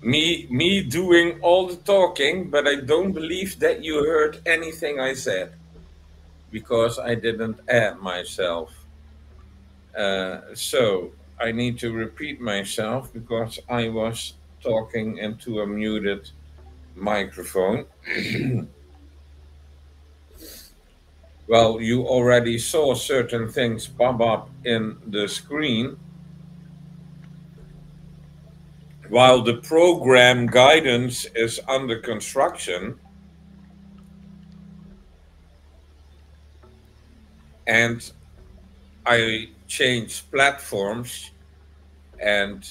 Me doing all the talking, but I don't believe that you heard anything I said because I didn't add myself. So I need to repeat myself because I was talking into a muted microphone. Well, you already saw certain things pop up in the screen. While the program guidance is under construction, and I changed platforms, and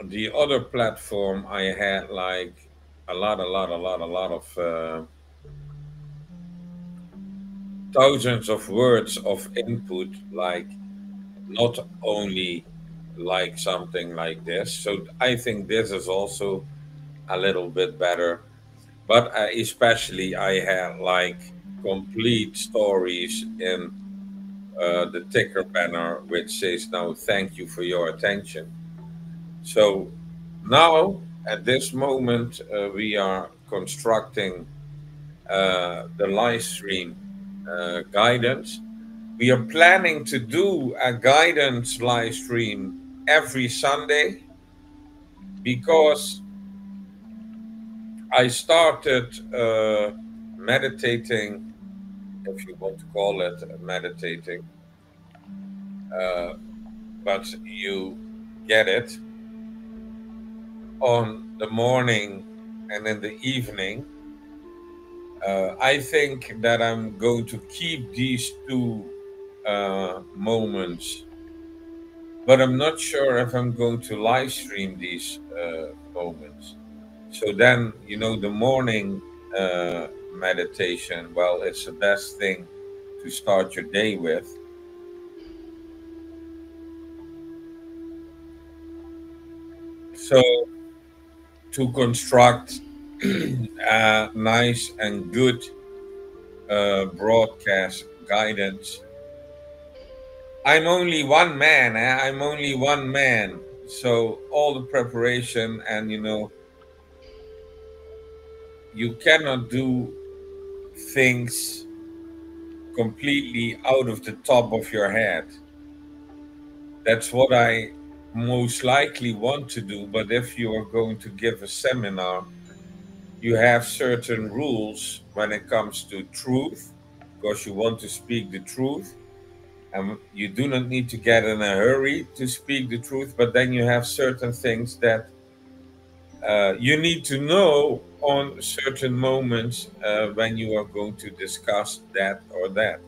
the other platform I had like a lot of thousands of words of input, like not only like something like this. So I think this is also a little bit better. But especially, I had like complete stories in the ticker banner, which says now, thank you for your attention. So now, at this moment, we are constructing the live stream guidance. We are planning to do a guidance live stream every Sunday because I started meditating, if you want to call it meditating, uh, but you get it on the morning and in the evening. I think that I'm going to keep these two moments, but I'm not sure if I'm going to live stream these moments. So then, the morning meditation, well, it's the best thing to start your day with. So, to construct a nice and good broadcast guidance, I'm only one man. I'm only one man. So, all the preparation, and you cannot do things completely out of the top of your head. That's what I most likely want to do. But if you are going to give a seminar, you have certain rules when it comes to truth, because you want to speak the truth. And you do not need to get in a hurry to speak the truth, but then you have certain things that you need to know on certain moments when you are going to discuss that or that.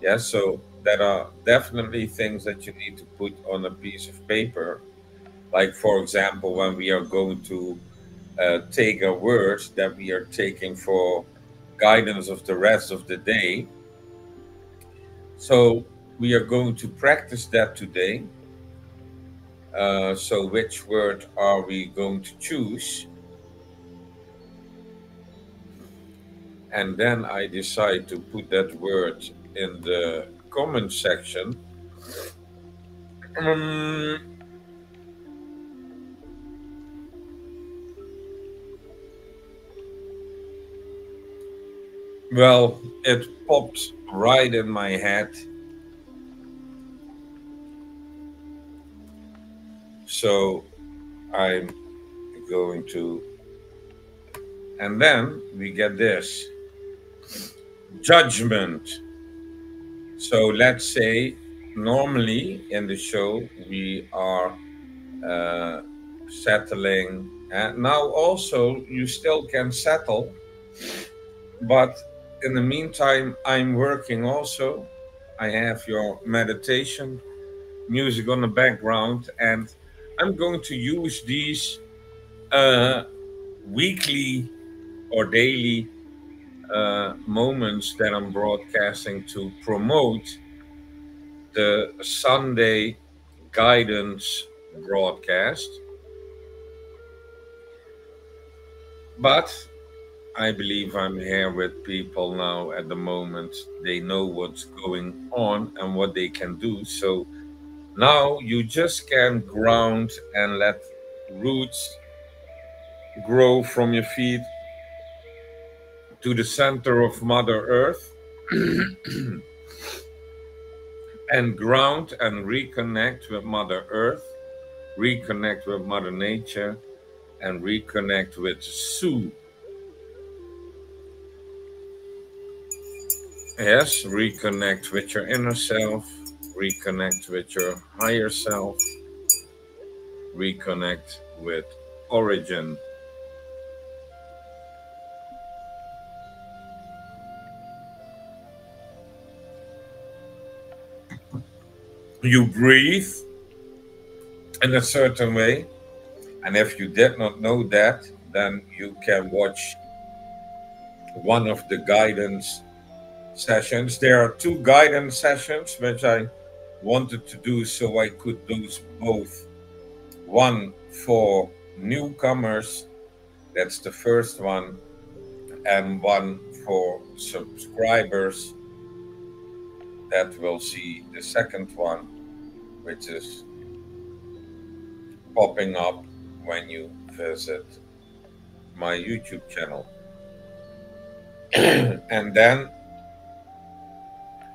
Yeah, so there are definitely things that you need to put on a piece of paper. Like, for example, when we are going to take a word that we are taking for guidance of the rest of the day. So we are going to practice that today. So which word are we going to choose? And then I decide to put that word in the comment section. Um, well, it popped right in my head. So I'm going to, and then we get this judgment. So let's say normally in the show we are uh, settling. And now also you still can settle, but in the meantime I'm working also. I have your meditation music on the background, and I'm going to use these uh, weekly or daily moments that I'm broadcasting to promote the Sunday guidance broadcast. But I believe I'm here with people now at the moment. They know what's going on and what they can do. So now you just can ground and let roots grow from your feet to the center of Mother Earth and ground and reconnect with Mother Earth, reconnect with Mother Nature, and reconnect with Su. Yes, reconnect with your inner self, reconnect with your higher self, reconnect with origin. You breathe in a certain way, and if you did not know that, then you can watch one of the guidance sessions. There are two guidance sessions which I wanted to do so I could do both. One for newcomers, that's the first one, and one for subscribers that will see the second one, which is popping up when you visit my YouTube channel. And then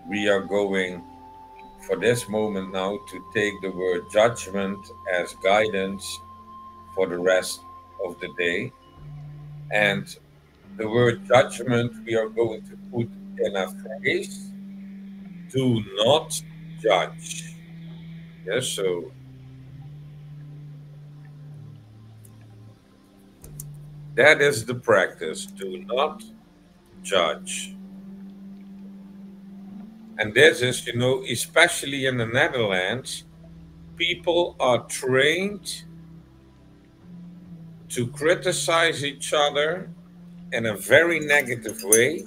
we are going for this moment now to take the word judgment as guidance for the rest of the day. And the word judgment we are going to put in a phrase: do not judge. Yes, so that is the practice. Do not judge. And this is, especially in the Netherlands, people are trained to criticize each other in a very negative way.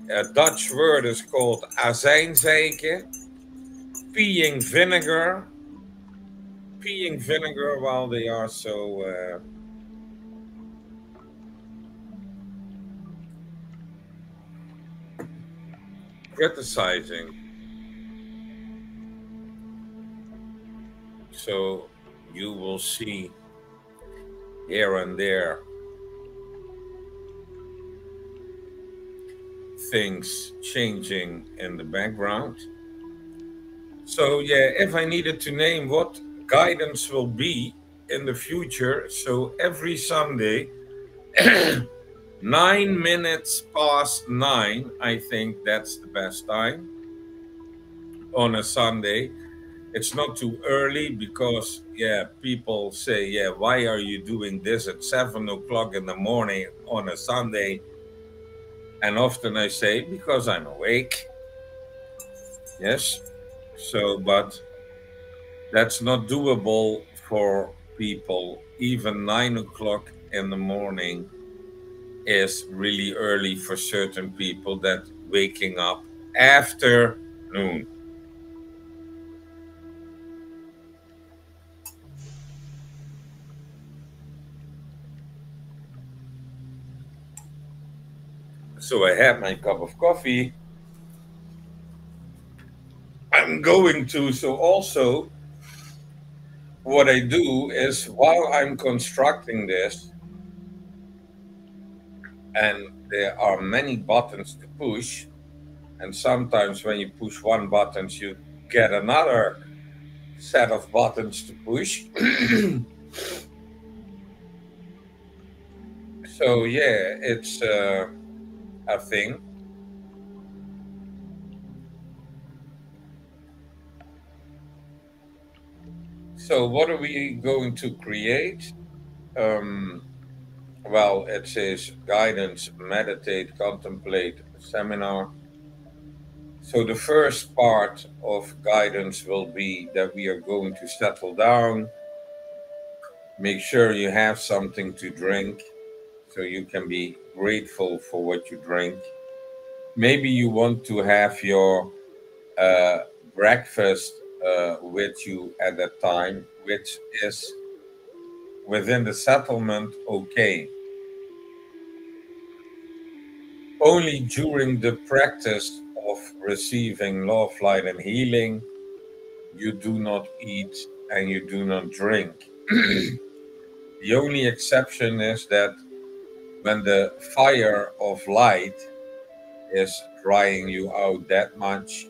A Dutch word is called azijnzeiken, peeing vinegar while they are so criticizing. So you will see here and there things changing in the background. So yeah, if I needed to name what guidance will be in the future, so every Sunday, 9 minutes past 9, I think that's the best time on a Sunday. It's not too early because, yeah, people say, yeah, why are you doing this at 7 o'clock in the morning on a Sunday? And often I say, because I'm awake. Yes. So, but that's not doable for people. Even 9 o'clock in the morning is really early for certain people that waking up after noon. So I had my cup of coffee. I'm going to, so also what I do is while I'm constructing this, and there are many buttons to push, and sometimes when you push one button, you get another set of buttons to push. So yeah, it's a thing. So what are we going to create? Um, well, it says guidance, meditate, contemplate seminar. So the first part of guidance will be that we are going to settle down, make sure you have something to drink so you can be grateful for what you drink. Maybe you want to have your uh, breakfast with you at that time, which is within the settlement, okay. Only during the practice of receiving love, light, and healing, you do not eat and you do not drink. The only exception is that when the fire of light is drying you out that much,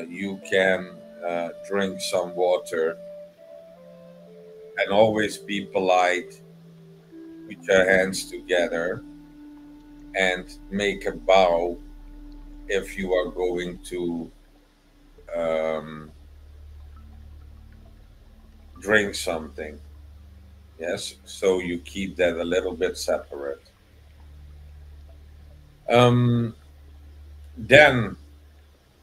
you can drink some water and always be polite, put your hands together, and make a bow if you are going to um, drink something. Yes, so you keep that a little bit separate. Um, then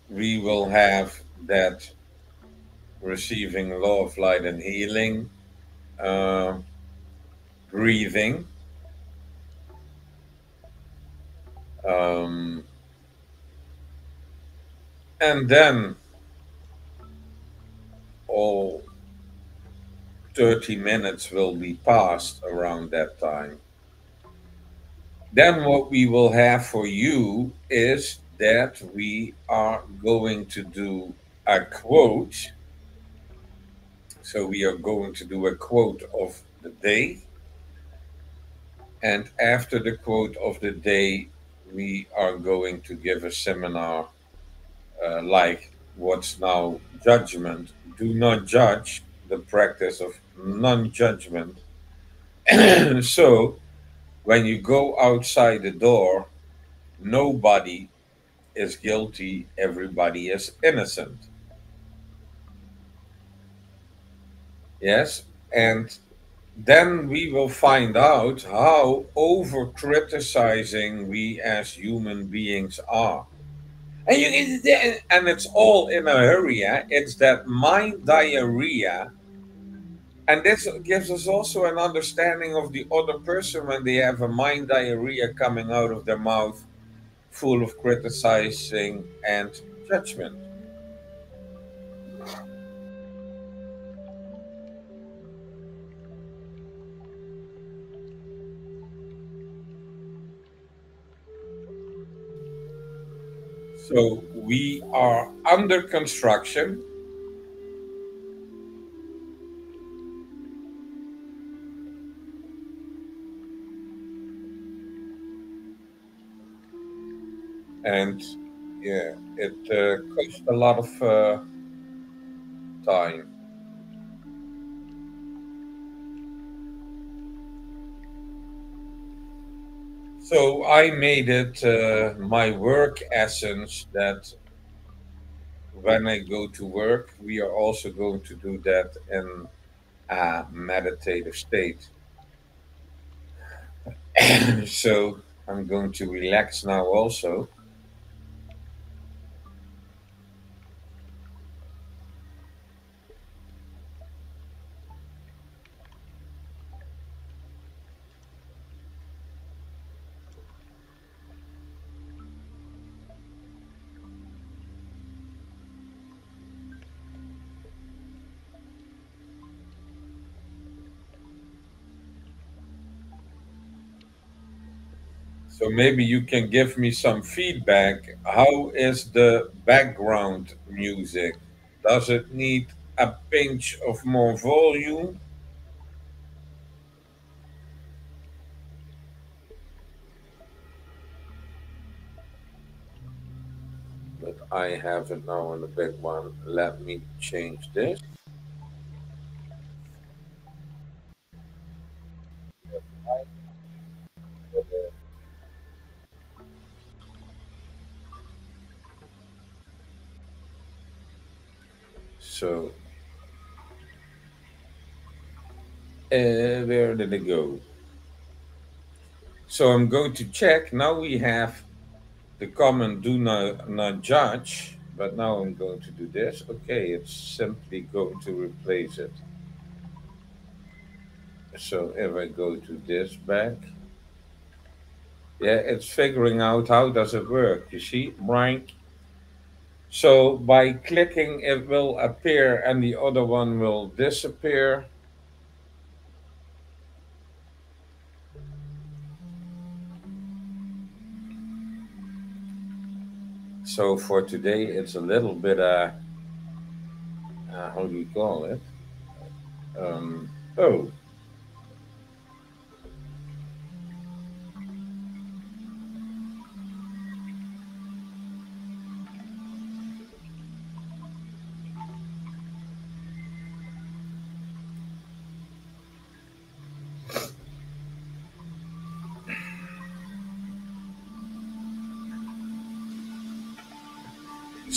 we will have that receiving law of light and healing, uh, breathing, um, and then all 30 minutes will be passed around that time. Then what we will have for you is that we are going to do a quote. So we are going to do a quote of the day. And after the quote of the day, we are going to give a seminar like what's now judgment. Do not judge, the practice of non judgment. So when you go outside the door, nobody is guilty, everybody is innocent. Yes. And then we will find out how over criticizing we as human beings are. And it's all in a hurry. Eh? It's that mind diarrhea. And this gives us also an understanding of the other person when they have a mind diarrhea coming out of their mouth full of criticizing and judgment. So we are under construction, and yeah, it costs a lot of time. So I made it my work essence that when I go to work, we are also going to do that in a meditative state. So I'm going to relax now also. So maybe you can give me some feedback. How is the background music? Does it need a pinch of more volume? But I have it now on the big one. Let me change this. So, where did it go? So I'm going to check. Now we have the comment do not judge, but now I'm going to do this. Okay, it's simply going to replace it. So if I go to this back, yeah, it's figuring out how does it work. You see, right? So by clicking, it will appear and the other one will disappear. So for today, it's a little bit, how do you call it? Oh,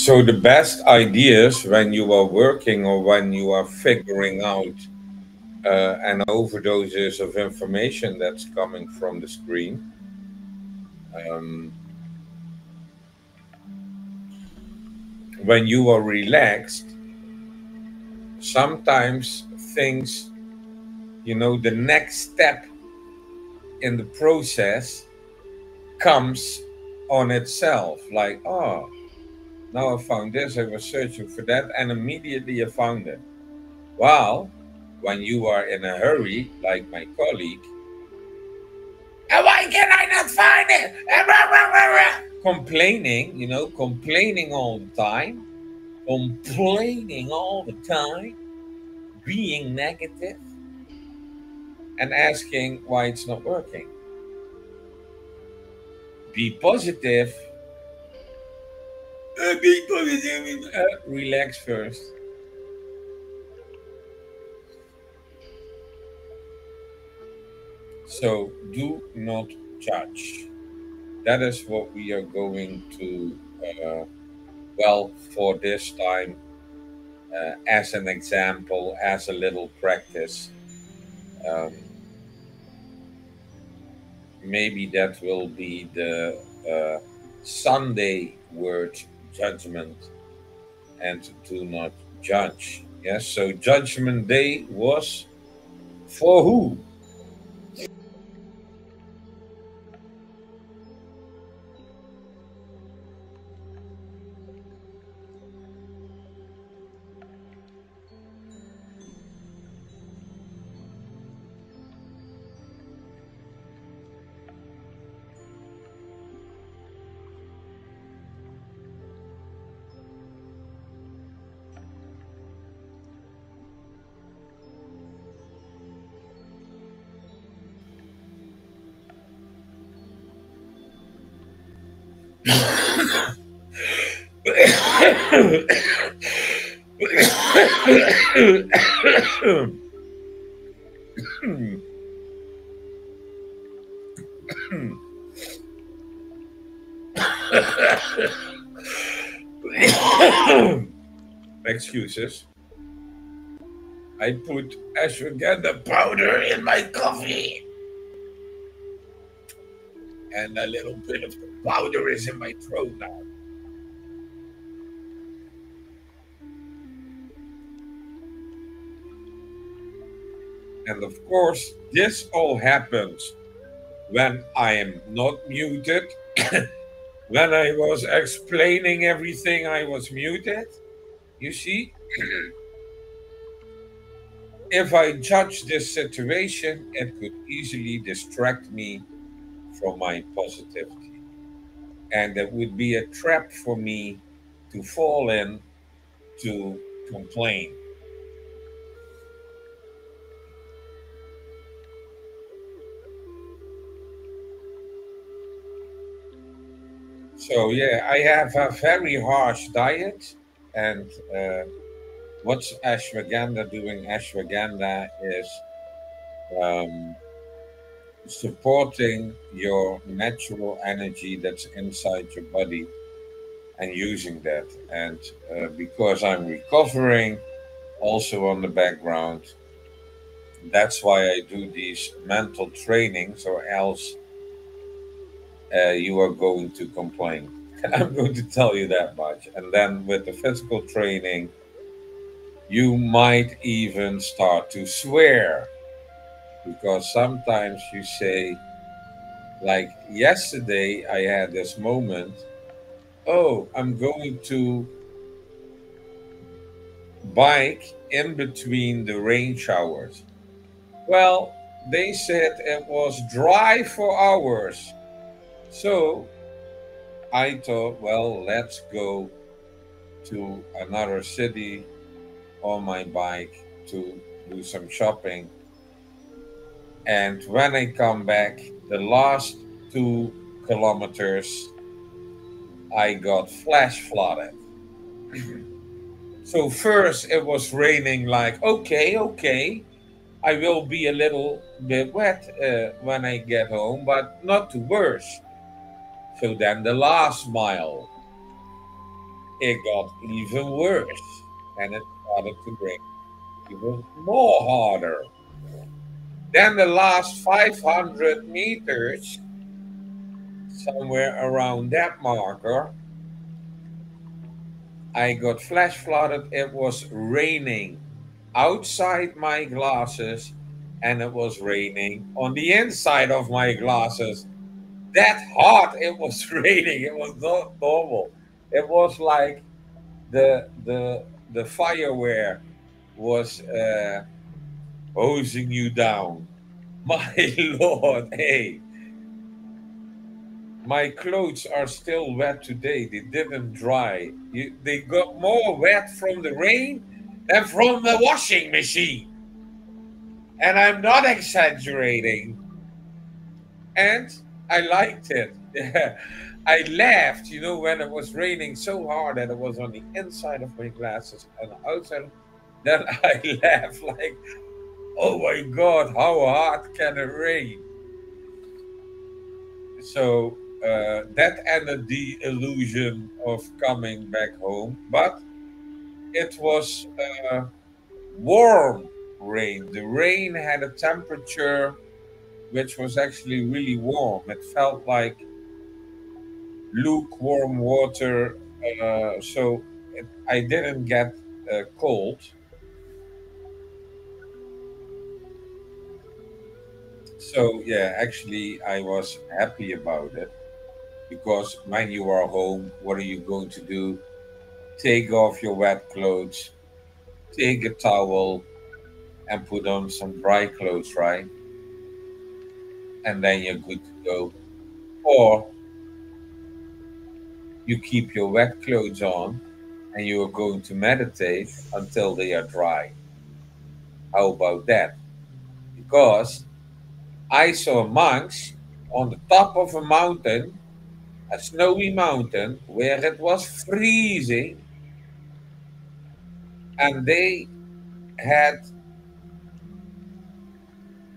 So the best ideas when you are working or when you are figuring out an overdoses of information that's coming from the screen, um, when you are relaxed, sometimes things, the next step in the process comes on itself. Like, oh, now I found this, I was searching for that, and immediately I found it. While when you are in a hurry, like my colleague, "And why can I not find it?" Complaining, complaining all the time, complaining all the time, being negative, and asking why it's not working. Be positive. Be positive. Relax first. So do not judge. That is what we are going to, for this time, as an example, as a little practice. Um, Maybe that will be the Sunday word judgment, and do not judge. Yes, so Judgment Day was for who? Excuses. I put ashwagandha powder in my coffee, and a little bit of the powder is in my throat now. And of course, this all happens when I am not muted. When I was explaining everything, I was muted. You see, if I judge this situation, it could easily distract me from my positivity. And it would be a trap for me to fall in to complain. So, yeah, I have a very harsh diet. And what's ashwagandha doing? Ashwagandha is um, supporting your natural energy that's inside your body and using that. And because I'm recovering also on the background, that's why I do these mental trainings, or else you are going to complain. I'm going to tell you that much. And then with the physical training, you might even start to swear, because sometimes you say, like yesterday, I had this moment. Oh, I'm going to bike in between the rain showers. Well, they said it was dry for hours. So I thought, well, let's go to another city on my bike to do some shopping. And when I come back, the last 2 kilometers, I got flash flooded. So first it was raining, like, okay, okay, I will be a little bit wet when I get home, but not too worse. So then the last mile, it got even worse, and it started to rain even more harder. Then the last 500 meters, somewhere around that marker, I got flash flooded. It was raining outside my glasses, and it was raining on the inside of my glasses. That hard it was raining. It was not normal. It was like the fireware was hosing you down. My lord, hey, my clothes are still wet today. They didn't dry. They got more wet from the rain than from the washing machine. And I'm not exaggerating. And I liked it. I laughed, when it was raining so hard that it was on the inside of my glasses and outside. Then I laughed like, oh my God, how hard can it rain? So that ended the illusion of coming back home. But it was warm rain. The rain had a temperature which was actually really warm. It felt like lukewarm water. I didn't get cold. So yeah, actually, I was happy about it because when you are home, what are you going to do? Take off your wet clothes, take a towel, and put on some dry clothes, right? And then you're good to go. Or you keep your wet clothes on and you are going to meditate until they are dry. How about that? Because I saw monks on the top of a mountain, a snowy mountain, where it was freezing, and they had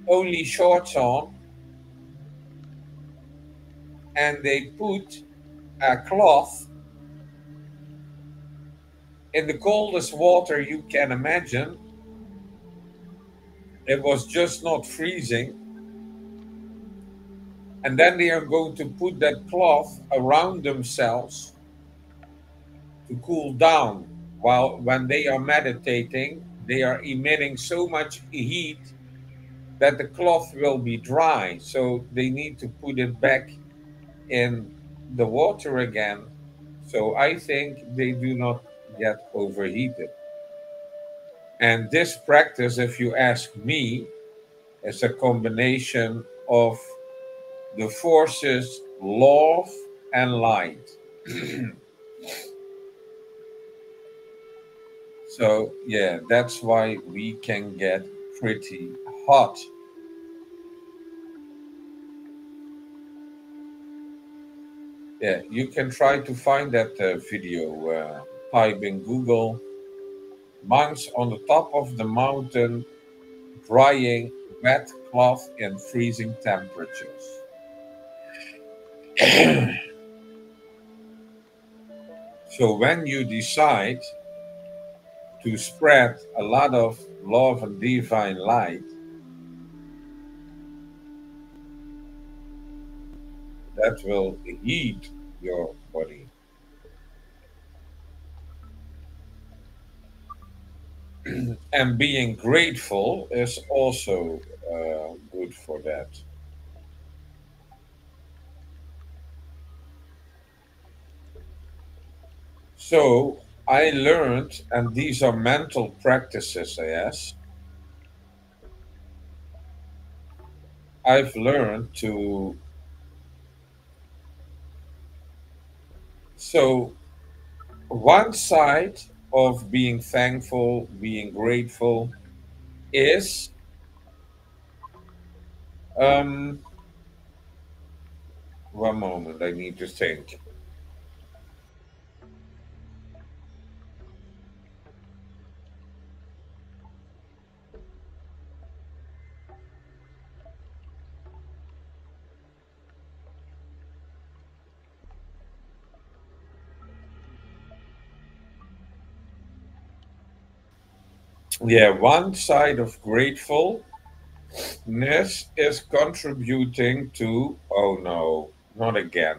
only shorts on, and they put a cloth in the coldest water you can imagine. It was just not freezing. And then they are going to put that cloth around themselves to cool down. While when they are meditating, they are emitting so much heat that the cloth will be dry. So they need to put it back in the water again. So I think they do not get overheated. And this practice, if you ask me, is a combination of the forces love and light. So yeah, that's why we can get pretty hot. Yeah, you can try to find that video. Type in Google monks on the top of the mountain drying wet cloth in freezing temperatures. So when you decide to spread a lot of love and divine light, that will heat your body. And being grateful is also good for that. So I learned, and these are mental practices, yes. I've learned to, so one side of being thankful, being grateful is, um, one moment, I need to think. Yeah, one side of gratefulness is contributing to, oh no, not again,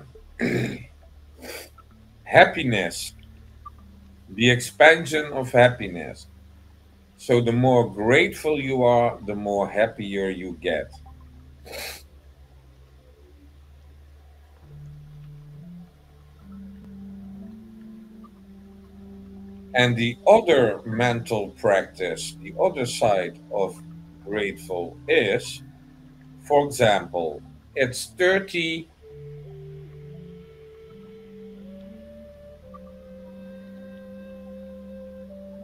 happiness, the expansion of happiness. So the more grateful you are, the more happier you get. And the other mental practice, the other side of grateful is, for example, it's 30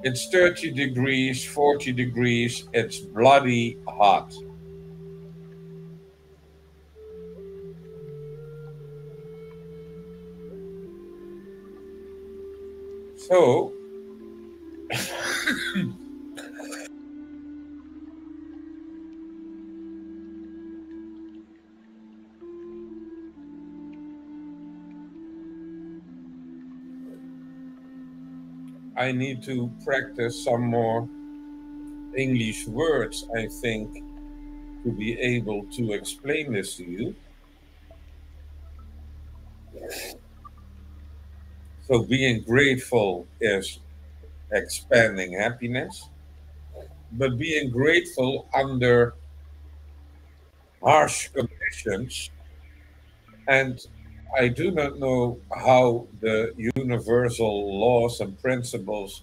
it's 30 degrees, 40 degrees, it's bloody hot. So I need to practice some more English words, I think, to be able to explain this to you. So being grateful is expanding happiness, but being grateful under harsh conditions, and I do not know how the universal laws and principles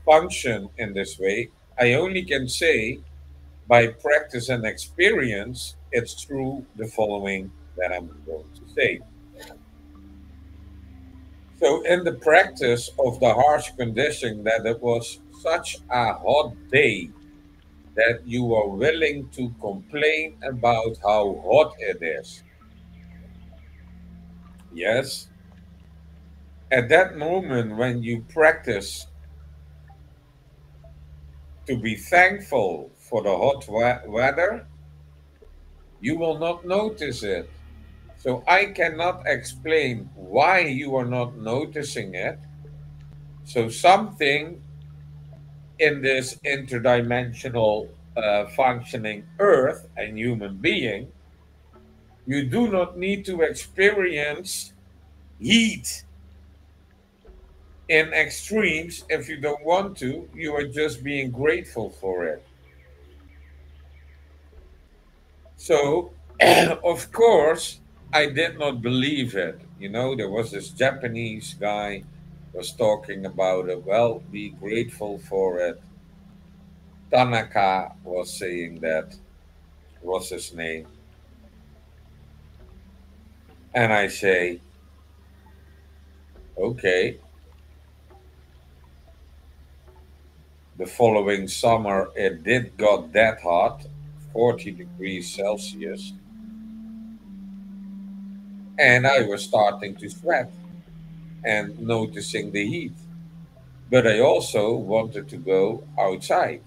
function in this way. I only can say by practice and experience, it's true the following that I'm going to say. So, in the practice of the harsh condition, that it was such a hot day that you are willing to complain about how hot it is. Yes, at that moment when you practice to be thankful for the hot weather, you will not notice it. So I cannot explain why you are not noticing it. So something in this interdimensional functioning earth and human being, you do not need to experience heat in extremes if you don't want to. You are just being grateful for it. So, of course, I did not believe it. You know, there was this Japanese guy was talking about it. Well, be grateful for it. Tanaka was saying that was his name, and I say, okay. The following summer, it did got that hot, 40 degrees Celsius, and I was starting to sweat and noticing the heat. But I also wanted to go outside.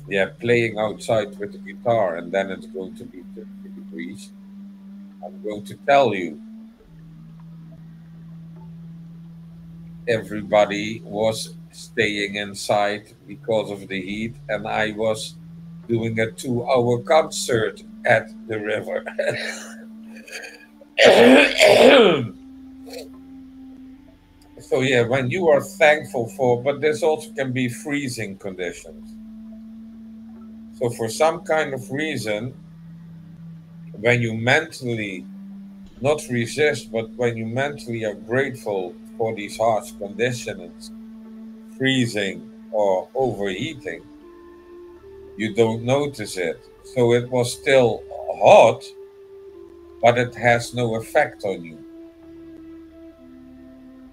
Yeah, playing outside with the guitar, and then it's going to be 30 degrees. I'm going to tell you, everybody was staying inside because of the heat, and I was doing a 2 hour concert at the river. So, yeah, when you are thankful for, but this also can be freezing conditions. So, for some kind of reason, when you mentally not resist, but when you mentally are grateful for these harsh conditions, freezing or overheating, you don't notice it. So it was still hot, but it has no effect on you.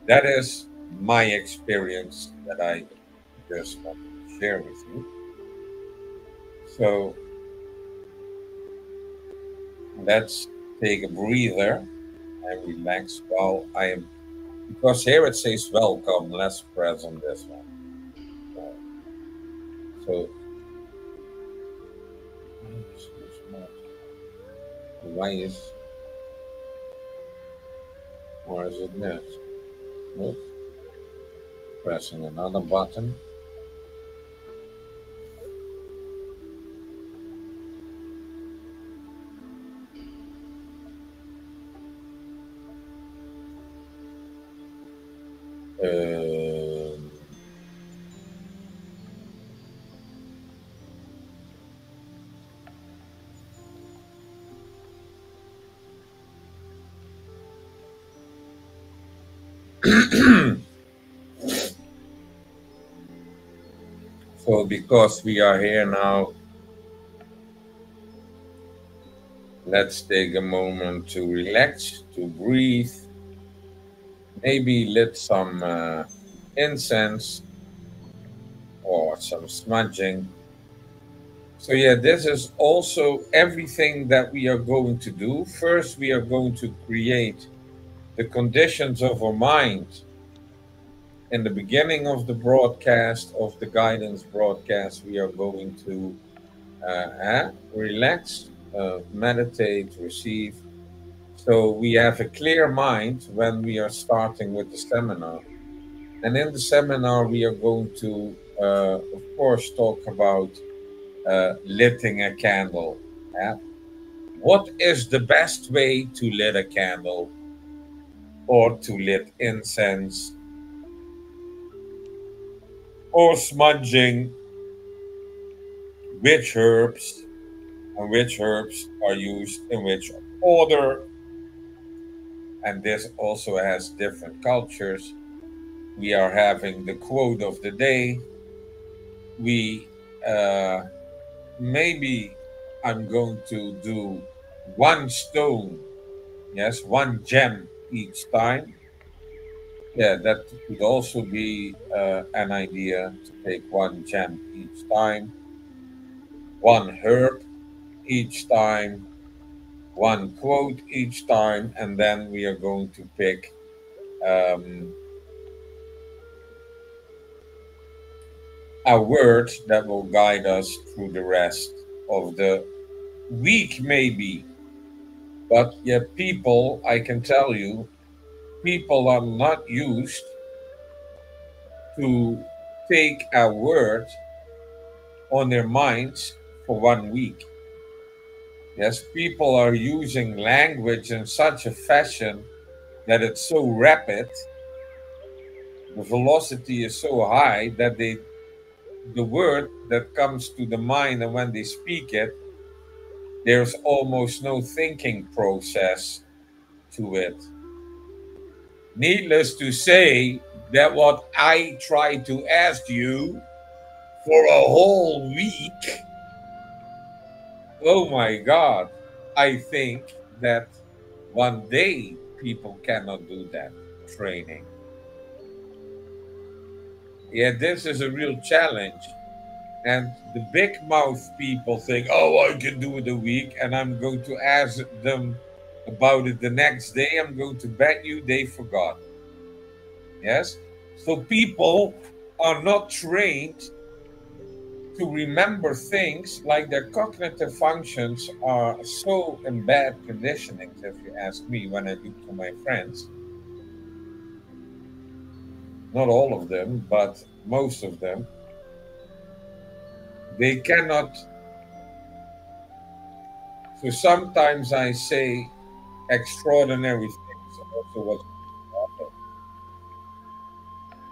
That is my experience that I just wanted to share with you. So let's take a breather and relax while I am, because here it says welcome. Let's press on this one. So, why is, or is it this? Nope. Pressing another button. So, because we are here now, let's take a moment to relax, to breathe, maybe lit some incense or some smudging. So, yeah, this is also everything that we are going to do. First, we are going to create the conditions of our mind in the beginning of the broadcast, of the guidance broadcast. We are going to relax, meditate, receive. So we have a clear mind when we are starting with the seminar. And in the seminar, we are going to, of course, talk about lighting a candle. Yeah? What is the best way to lit a candle or to lit incense or smudging? Which herbs and which herbs are used in which order? And this also has different cultures. We are having the quote of the day. We uh, maybe I'm going to do one stone, yes, one gem each time. Yeah, that could also be an idea to take one gem each time, one herb each time, one quote each time, and then we are going to pick um, a word that will guide us through the rest of the week, maybe. But yet, people, I can tell you, people are not used to take a word on their minds for 1 week. Yes, people are using language in such a fashion that it's so rapid, the velocity is so high that the word that comes to the mind and when they speak it, there's almost no thinking process to it. Needless to say, that what I tried to ask you for a whole week, oh my God, I think that 1 day people cannot do that training. Yeah, this is a real challenge. And the big mouth people think, oh, I can do it a week, and I'm going to ask them about it the next day. I'm going to bet you they forgot. Yes? So people are not trained to remember things, like their cognitive functions are so in bad conditionings, if you ask me, when I look to my friends. Not all of them, but most of them. They cannot. So sometimes I say extraordinary things also was important.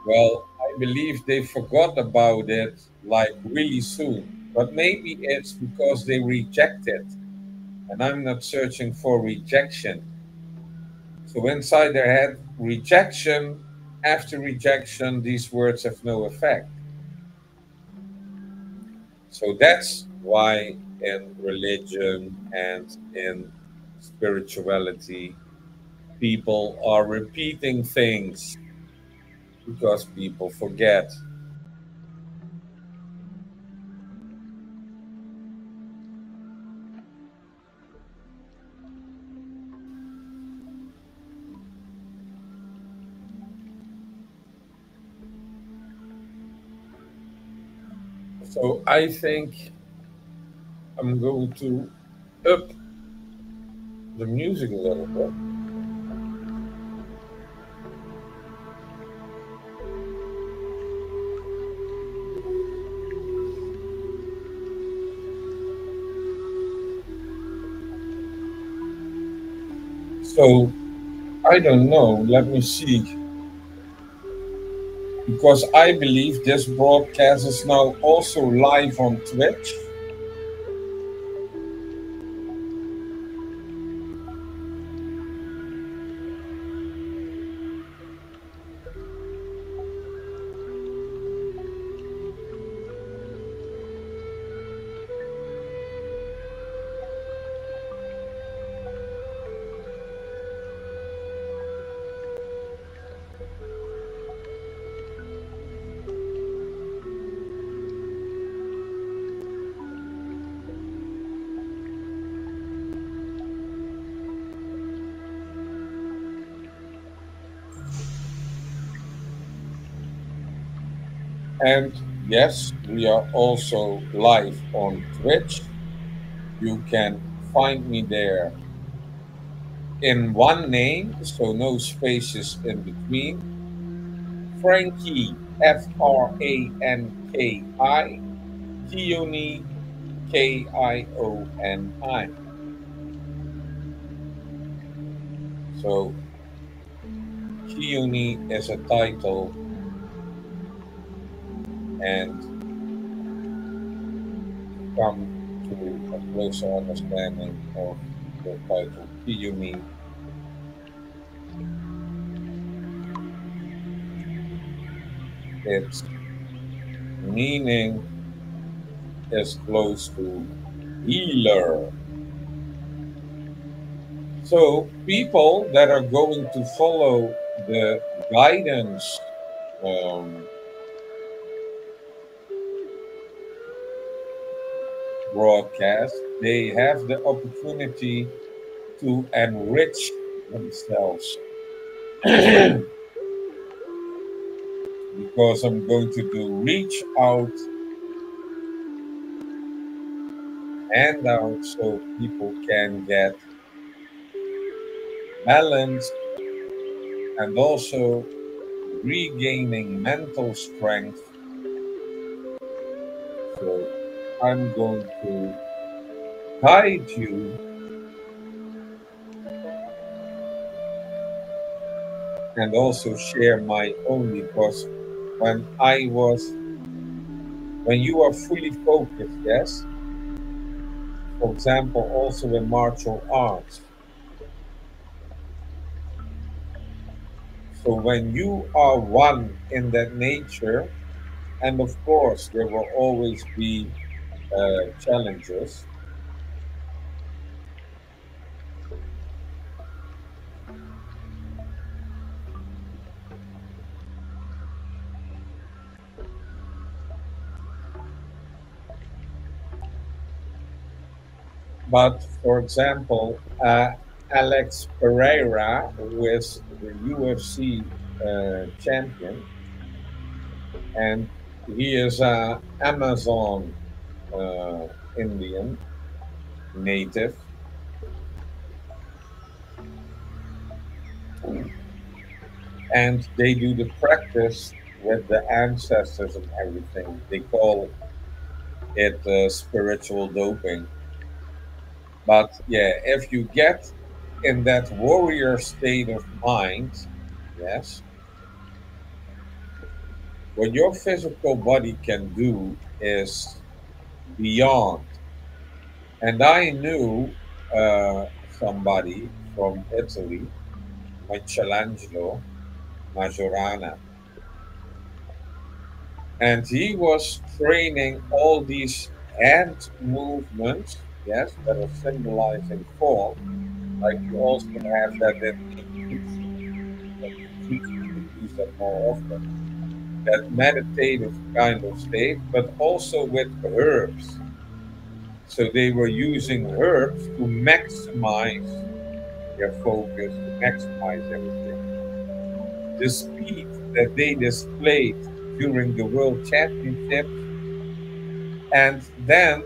Well, I believe they forgot about it like really soon. But maybe it's because they reject it. And I'm not searching for rejection. So inside their head, rejection after rejection, these words have no effect. So that's why in religion and in spirituality, people are repeating things because people forget. So I think I'm going to up the music a little bit. So I don't know. Let me see. Because I believe this broadcast is now also live on Twitch. And yes, we are also live on Twitch. You can find me there in one name, so no spaces in between. Frankie, Franki, Kioni, Kioni. So Kioni is a title, and to come to a closer understanding of the title Kioni, its meaning is close to healer. So people that are going to follow the guidance um, broadcast, they have the opportunity to enrich themselves because I'm going to do reach out handouts so people can get balance and also regaining mental strength. So I'm going to guide you and also share my own because when I was when you are fully focused, yes, for example, also in martial arts. So when you are one in that nature, and of course there will always be challenges, but for example, Alex Pereira, who is the UFC champion, and he is a Amazon uh, Indian native, and they do the practice with the ancestors and everything. They call it spiritual doping. But yeah, if you get in that warrior state of mind, yes, what your physical body can do is beyond. And I knew somebody from Italy, Michelangelo Majorana, and he was training all these hand movements, yes, that are symbolizing form. Like you also have that in Jutsu, but in Jutsu they use that more often. That meditative kind of state, but also with herbs. So they were using herbs to maximize their focus, to maximize everything. The speed that they displayed during the World Championships, and then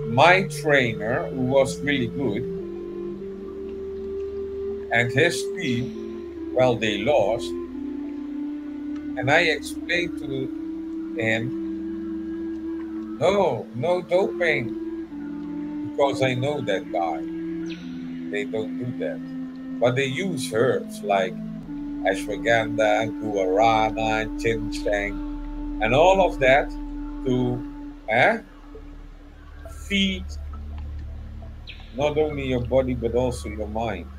my trainer, who was really good, and his team, well, they lost. And I explained to him, no, no doping, because I know that guy. They don't do that. But they use herbs like ashwagandha, guarana, ginseng, and all of that to eh, feed not only your body but also your mind.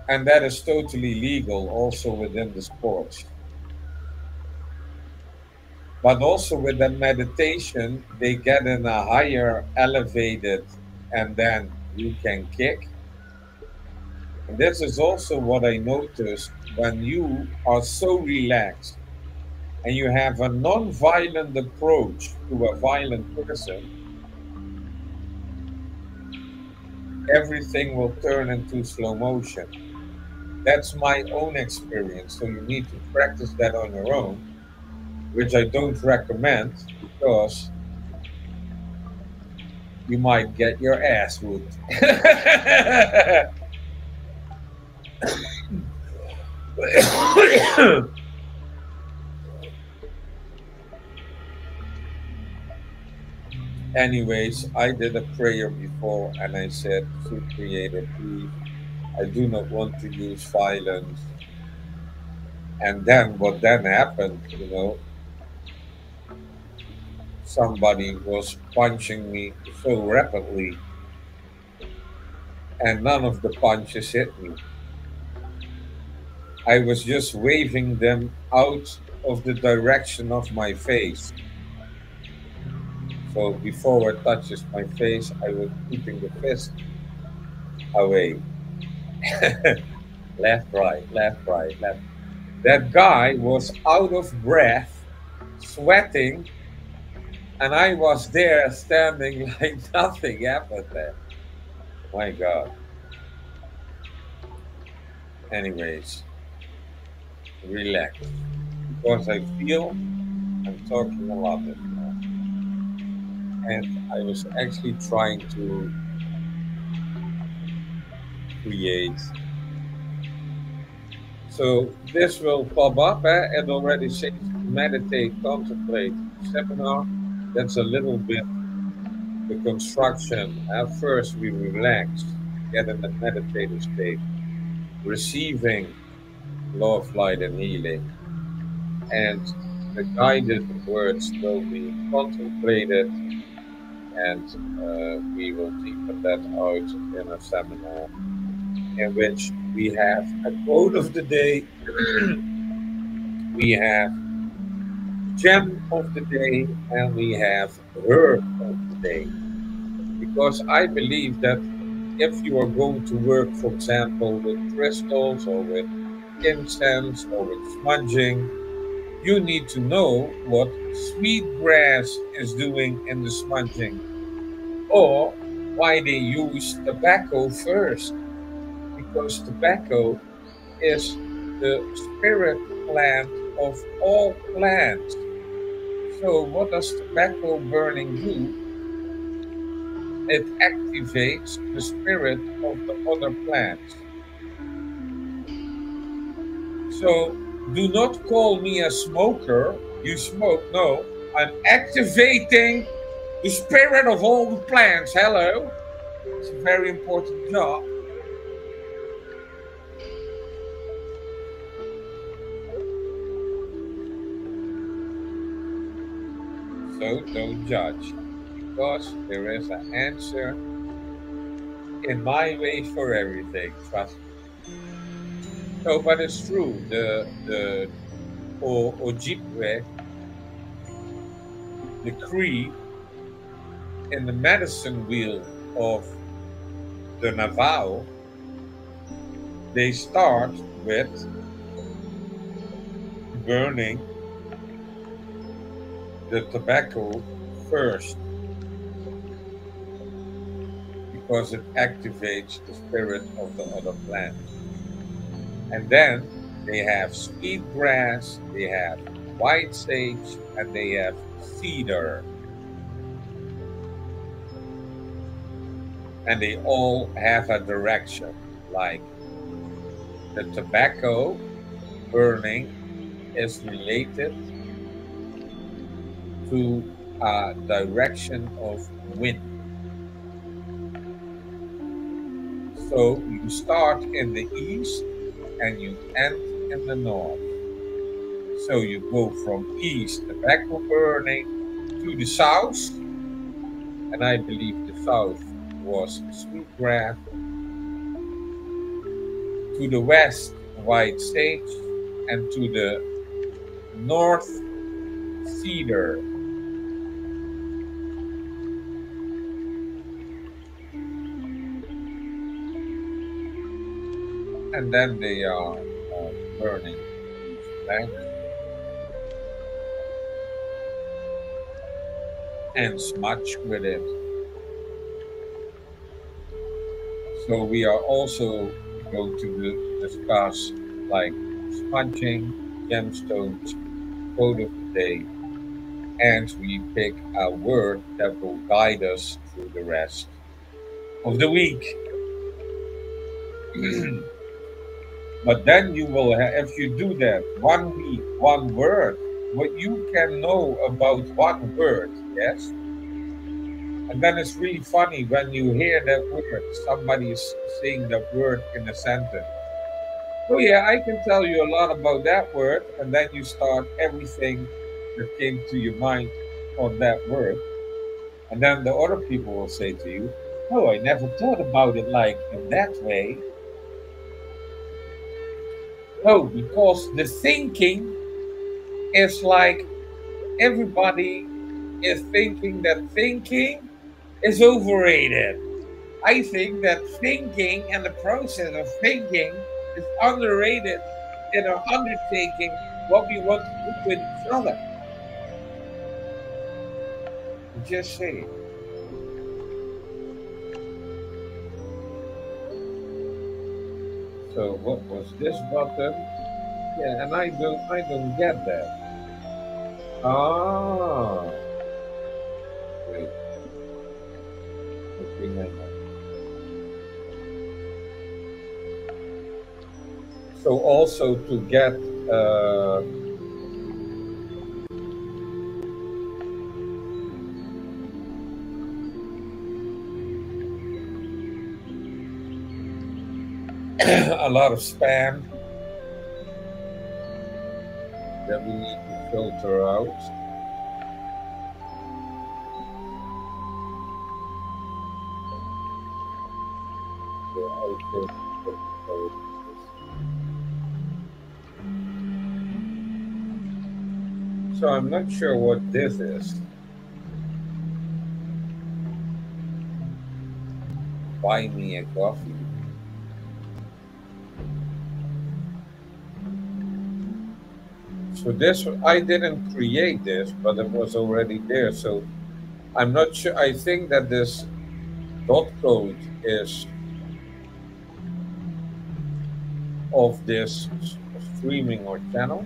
And that is totally legal also within the sports. But also with the meditation, they get in a higher elevated and then you can kick. And this is also what I noticed when you are so relaxed and you have a non-violent approach to a violent person, everything will turn into slow motion. That's my own experience. So you need to practice that on your own, which I don't recommend because you might get your ass whooped. Anyways, I did a prayer before and I said, Sweet Creator, please, I do not want to use violence. And then what then happened, somebody was punching me so rapidly and none of the punches hit me. I was just waving them out of the direction of my face. So before it touches my face, I was putting the fist away. Left, right, left, right, left. That guy was out of breath, sweating, and I was there standing like nothing happened there. My God. Anyways, relax. Because I feel I'm talking a lot this morning. And I was actually trying to create. So this will pop up. It already says meditate, contemplate seminar. That's a little bit the construction. First, we relax, get in the meditative state, receiving love, light, and healing. And the guided words will be contemplated, and we will deepen that out in a seminar in which we have a quote of the day, we have gem of the day, and we have herb of the day. Because I believe that if you are going to work, for example, with crystals or with incense or with smudging, you need to know what sweetgrass is doing in the smudging or why they use tobacco first. Because tobacco is the spirit plant of all plants. So, what does tobacco burning do? It activates the spirit of the other plants. So, do not call me a smoker. You smoke. No, I'm activating the spirit of all the plants. Hello. It's a very important job. So, don't judge because there is an answer in my way for everything. Trust me. No, but it's true. The Ojibwe, the Cree, in the medicine wheel of the Navajo, they start with burning the tobacco first because it activates the spirit of the other plant. And then they have sweet grass, they have white sage, and they have cedar. And they all have a direction. Like the tobacco burning is related to a direction of wind. So you start in the east and you end in the north. So you go from east, tobacco burning, to the south, and I believe the south was sweetgrass, to the west, white sage, and to the north, cedar. And then they are burning these plants and smudge with it. So we are also go to discuss like smudging, gemstones, quote of the day, and we pick a word that will guide us through the rest of the week. But then you will have, if you do that 1 week, one word, what you can know about one word, yes? And then it's really funny when you hear that word, somebody is saying that word in a sentence. Oh, yeah, I can tell you a lot about that word. And then you start everything that came to your mind on that word. And then the other people will say to you, oh, I never thought about it like in that way. No, because the thinking is like everybody is thinking that thinking is overrated. I think that thinking and the process of thinking is underrated in our undertaking what we want to do with each other. Just saying. So what was this button? Yeah, and I don't get that. Ah, wait, I think I know. So also to get uh, a lot of spam that we need to filter out. So I think that so so I'm not sure what this is. Buy me a coffee. So this I didn't create this, but it was already there. So I'm not sure. I think that this dot code is of this streaming or channel.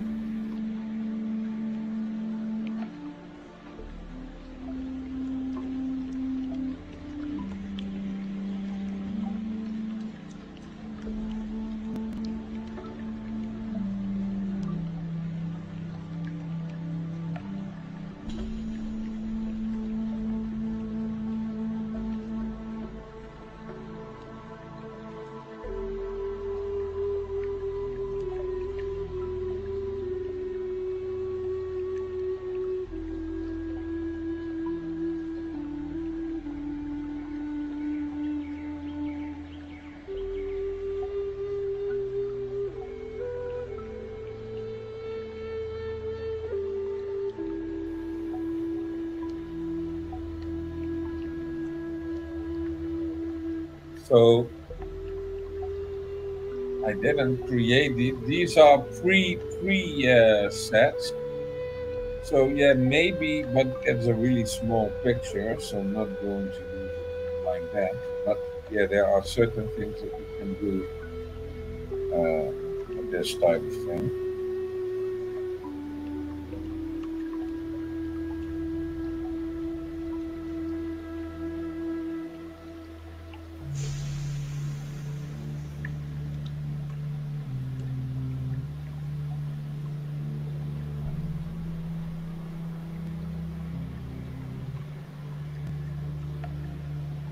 So I didn't create these are pre sets. So yeah, maybe, but it's a really small picture, so I'm not going to use it like that. But yeah, there are certain things that you can do with this type of thing.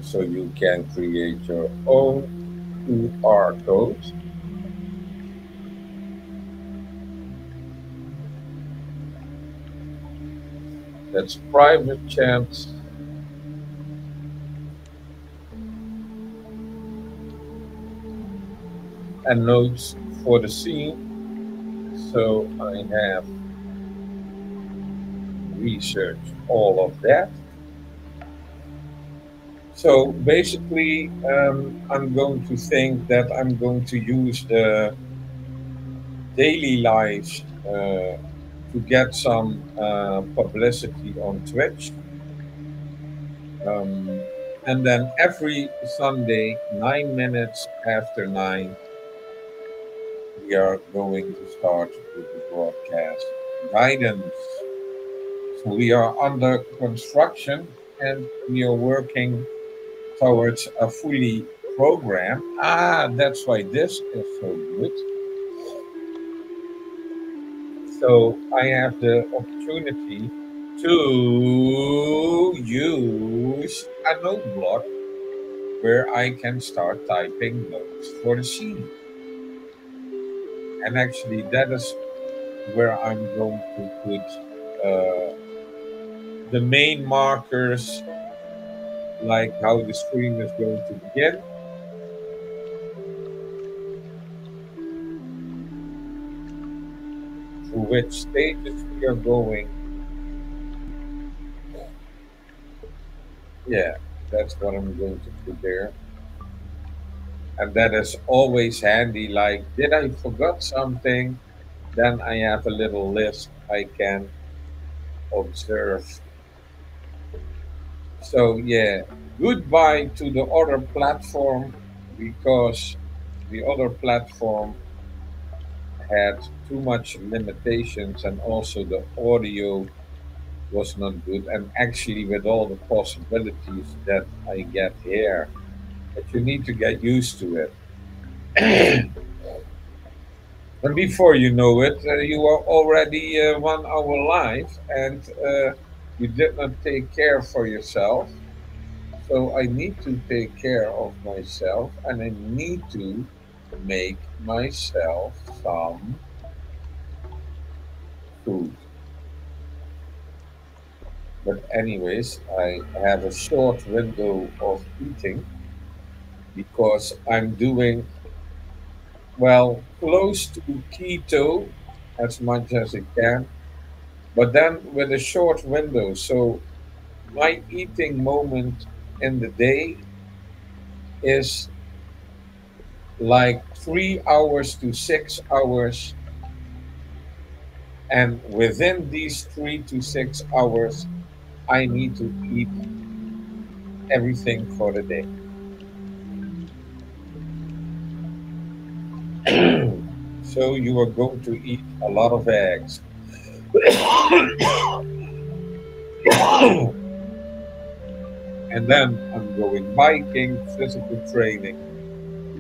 So you can create your own QR code. That's private chat and notes for the scene. So I have researched all of that. So basically, I'm going to think that I'm going to use the daily lives to get some publicity on Twitch. Um, and then every Sunday, 9 minutes after 9, we are going to start with the broadcast guidance. So we are under construction and we are working towards a fully program. Ah, that's why this is so good. So I have the opportunity to use a note block where I can start typing notes for the scene. And actually, that is where I'm going to put uh, the main markers, like how the screen is going to begin, through which stages we are going. Yeah, that's what I'm going to put there. And that is always handy. Like, did I forgot something? Then I have a little list I can observe. So yeah, goodbye to the other platform because the other platform had too much limitations and also the audio was not good. And actually, with all the possibilities that I get here, but you need to get used to it. And before you know it, you are already 1 hour live and you did not take care for yourself. So I need to take care of myself and I need to make myself some food. But, anyways, I have a short window of eating because I'm doing, well, close to keto as much as I can, but then with a short window. So my eating moment in the day is like 3 hours to 6 hours. And within these 3 to 6 hours, I need to eat everything for the day. So you are going to eat a lot of eggs. And then I'm going biking, physical training,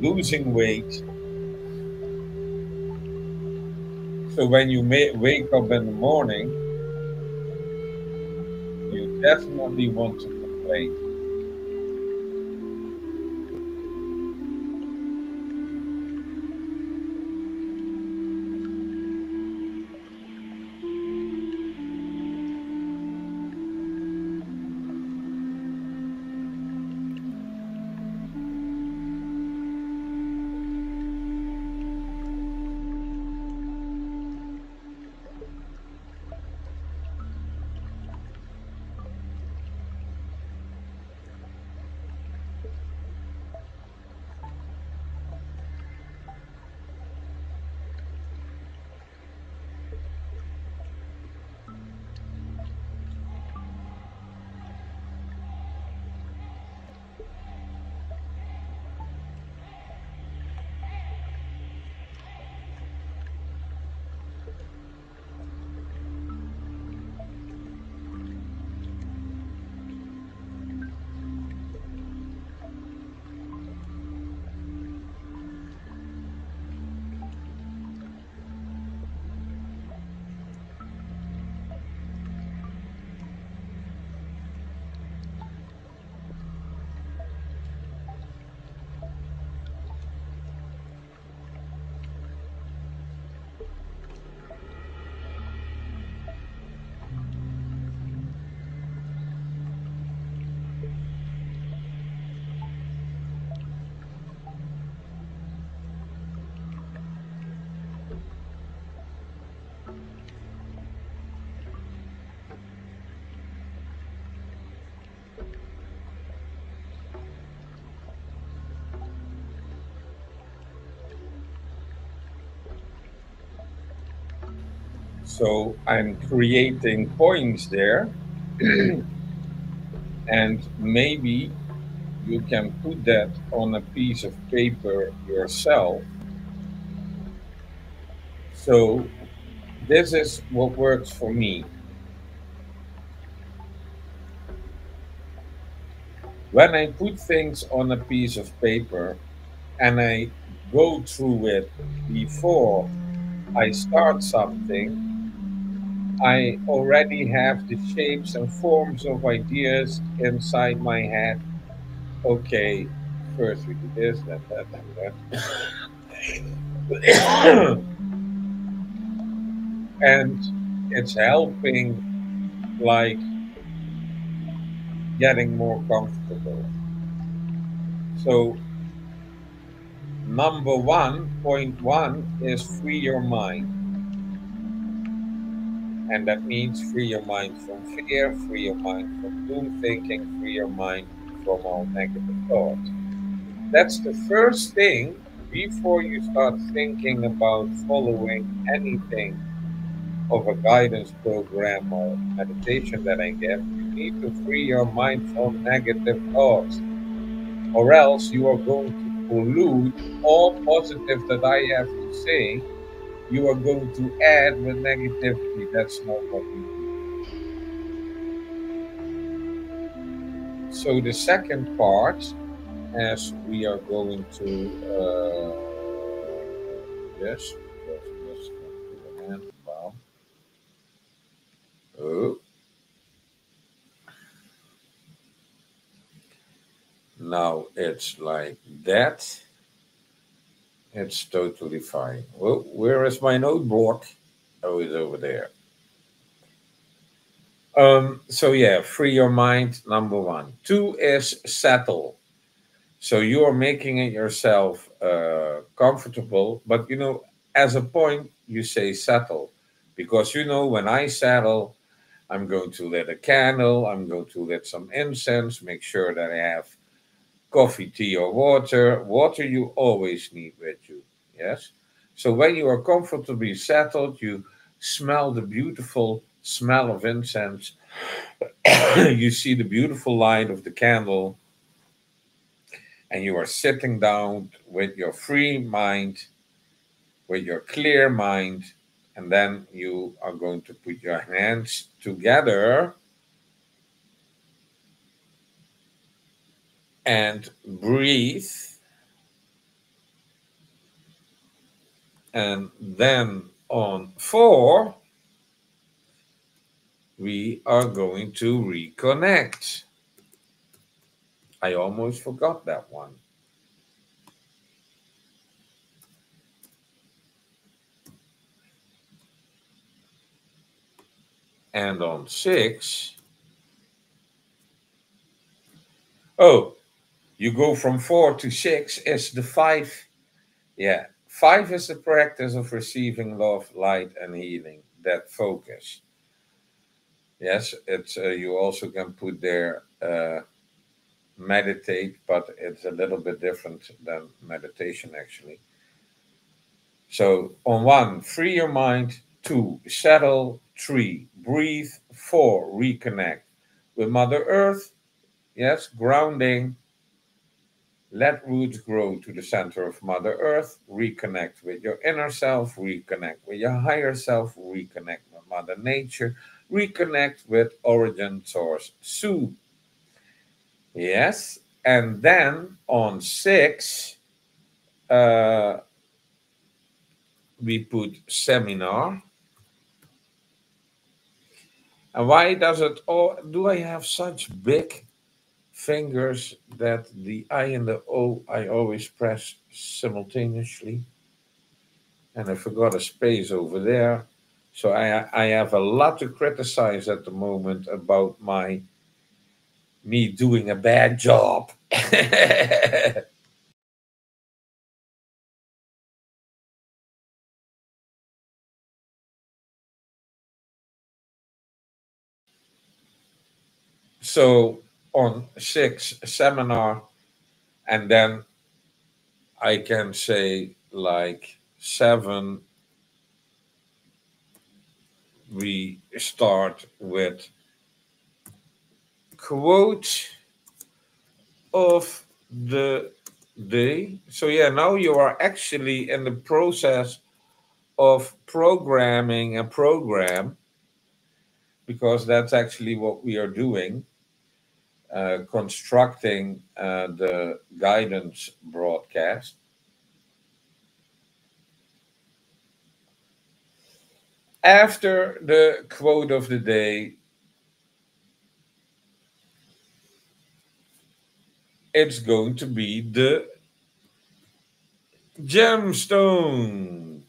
losing weight. So when you wake up in the morning, you definitely want to complain. So I'm creating points there, and maybe you can put that on a piece of paper yourself So this is what works for me. When I put things on a piece of paper and I go through it before I start something, I already have the shapes and forms of ideas inside my head. Okay, first we do this, then that, then that. And it's helping, like, getting more comfortable. So, number one, point one is free your mind. And that means free your mind from fear, free your mind from doom thinking, free your mind from all negative thoughts. That's the first thing before you start thinking about following anything of a guidance program or meditation that I get. You need to free your mind from negative thoughts, or else you are going to pollute all positive that I have to say. You are going to add with negativity. That's not what we do. So the second part, as we are going to do this, because this can do an end. Wow. Oh, now it's like that. It's totally fine. Well, where is my notebook? Oh, it's over there. So yeah, free your mind, number one. Two is settle. So you are making it yourself comfortable, but as a point, you say settle. Because when I settle, I'm going to lit a candle, I'm going to lit some incense, make sure that I have coffee, tea, or water. Water you always need with you. Yes. So when you are comfortably settled, you smell the beautiful smell of incense. You see the beautiful light of the candle, and you are sitting down with your free mind, with your clear mind, and then you are going to put your hands together and breathe. And then on four, we are going to reconnect. I almost forgot that one. And on six, oh, you go from four to six is the five. Yeah, five is the practice of receiving love, light, and healing. That focus. Yes, it's you also can put there meditate, but it's a little bit different than meditation actually. So on one, free your mind. Two, settle. Three, breathe. Four, reconnect with Mother Earth. Yes, grounding. Let roots grow to the center of Mother Earth. Reconnect with your inner self. Reconnect with your higher self. Reconnect with Mother Nature. Reconnect with Origin Source Su. Yes. And then on six, uh, we put seminar. And why does it all? Do I have such big fingers that the I and the O I always press simultaneously? And I forgot a space over there. So I have a lot to criticize at the moment about me doing a bad job. So on six seminar, and then I can say like seven, we start with quote of the day. So yeah, now you are actually in the process of programming a program, because that's actually what we are doing, constructing the guidance broadcast. After the quote of the day, it's going to be the gemstone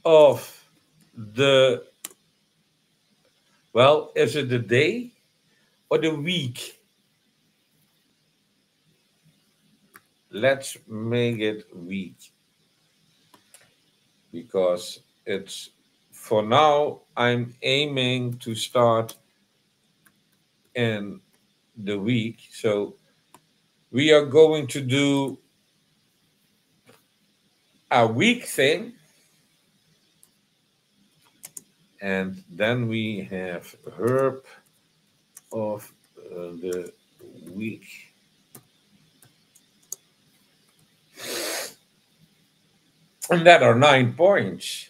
of the, well, is it the day or the week? Let's make it week, because it's, for now, I'm aiming to start in the week. So we are going to do a week thing, and then we have herb of the week. And that are 9 points.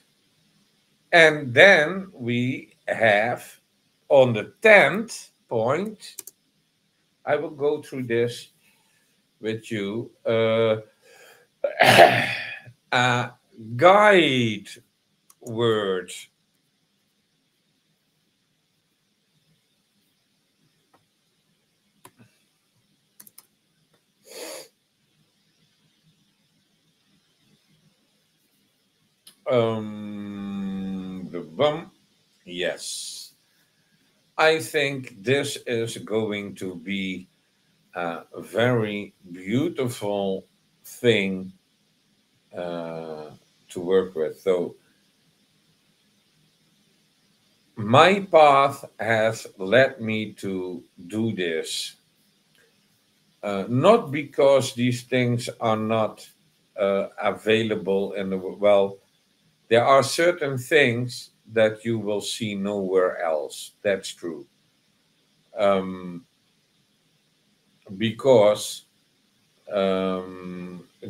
And then we have on the 10th point, I will go through this with you, a guide word. The bum. Yes. I think this is going to be a very beautiful thing to work with. So, my path has led me to do this. Not because these things are not available in the, well, there are certain things that you will see nowhere else. That's true. Um, because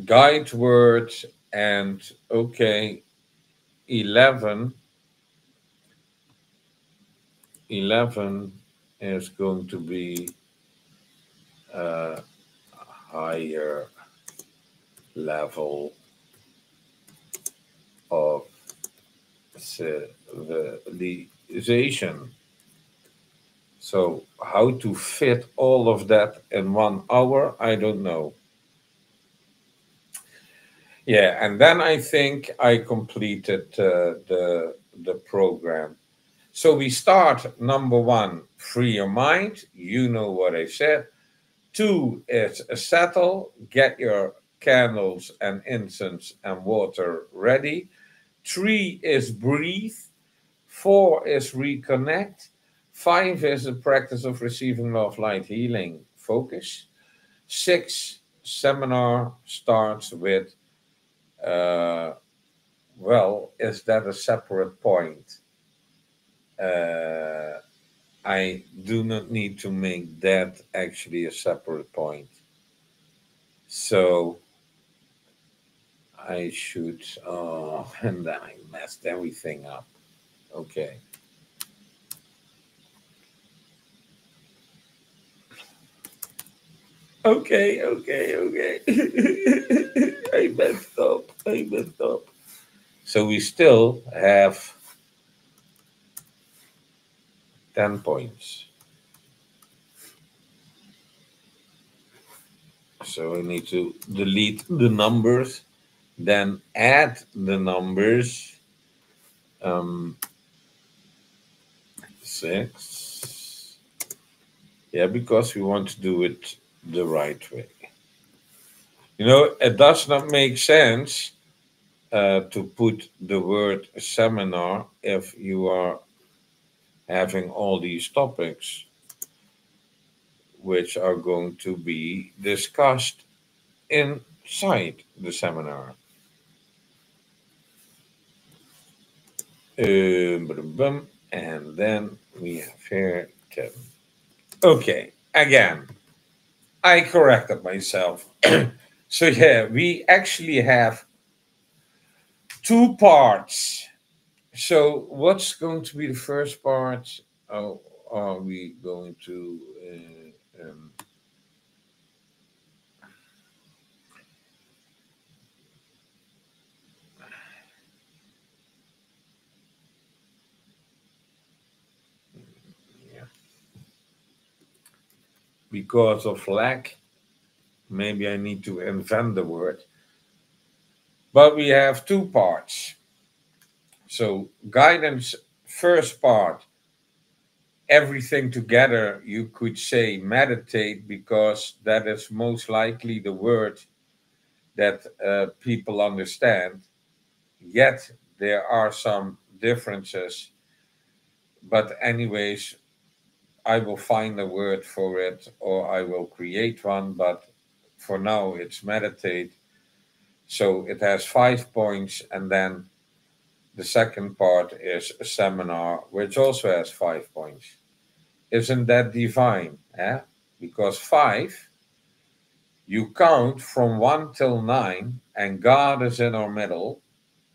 guide word and okay, 11, 11 is going to be a higher level of civilization. So, how to fit all of that in 1 hour, I don't know. Yeah, and then I think I completed the program. So we start number one, free your mind. You know what I said. Two is settle. Get your candles and incense and water ready. Three is breathe. Four is reconnect. Five is the practice of receiving love, light, healing, focus. Six, seminar starts with, uh, well, is that a separate point? Uh, I do not need to make that actually a separate point. So I should, oh, and then I messed everything up. Okay. Okay. I messed up. I messed up. So we still have 10 points. So I need to delete the numbers, then add the numbers. 6. Yeah, because we want to do it the right way. You know, it does not make sense to put the word seminar if you are having all these topics which are going to be discussed inside the seminar. And then we have here 10. Okay, again, I corrected myself. So yeah, we actually have Two parts. So, what's going to be the first part? Oh, are we going to? Yeah. Because of lack, maybe I need to invent the word. But we have two parts. So, guidance, first part, everything together, you could say meditate, because that is most likely the word that people understand. Yet, there are some differences. But, anyways, I will find a word for it or I will create one. But for now, it's meditate. So, it has 5 points, and then the second part is a seminar, which also has 5 points. Isn't that divine? Eh? Because five, you count from 1 till 9, and God is in our middle.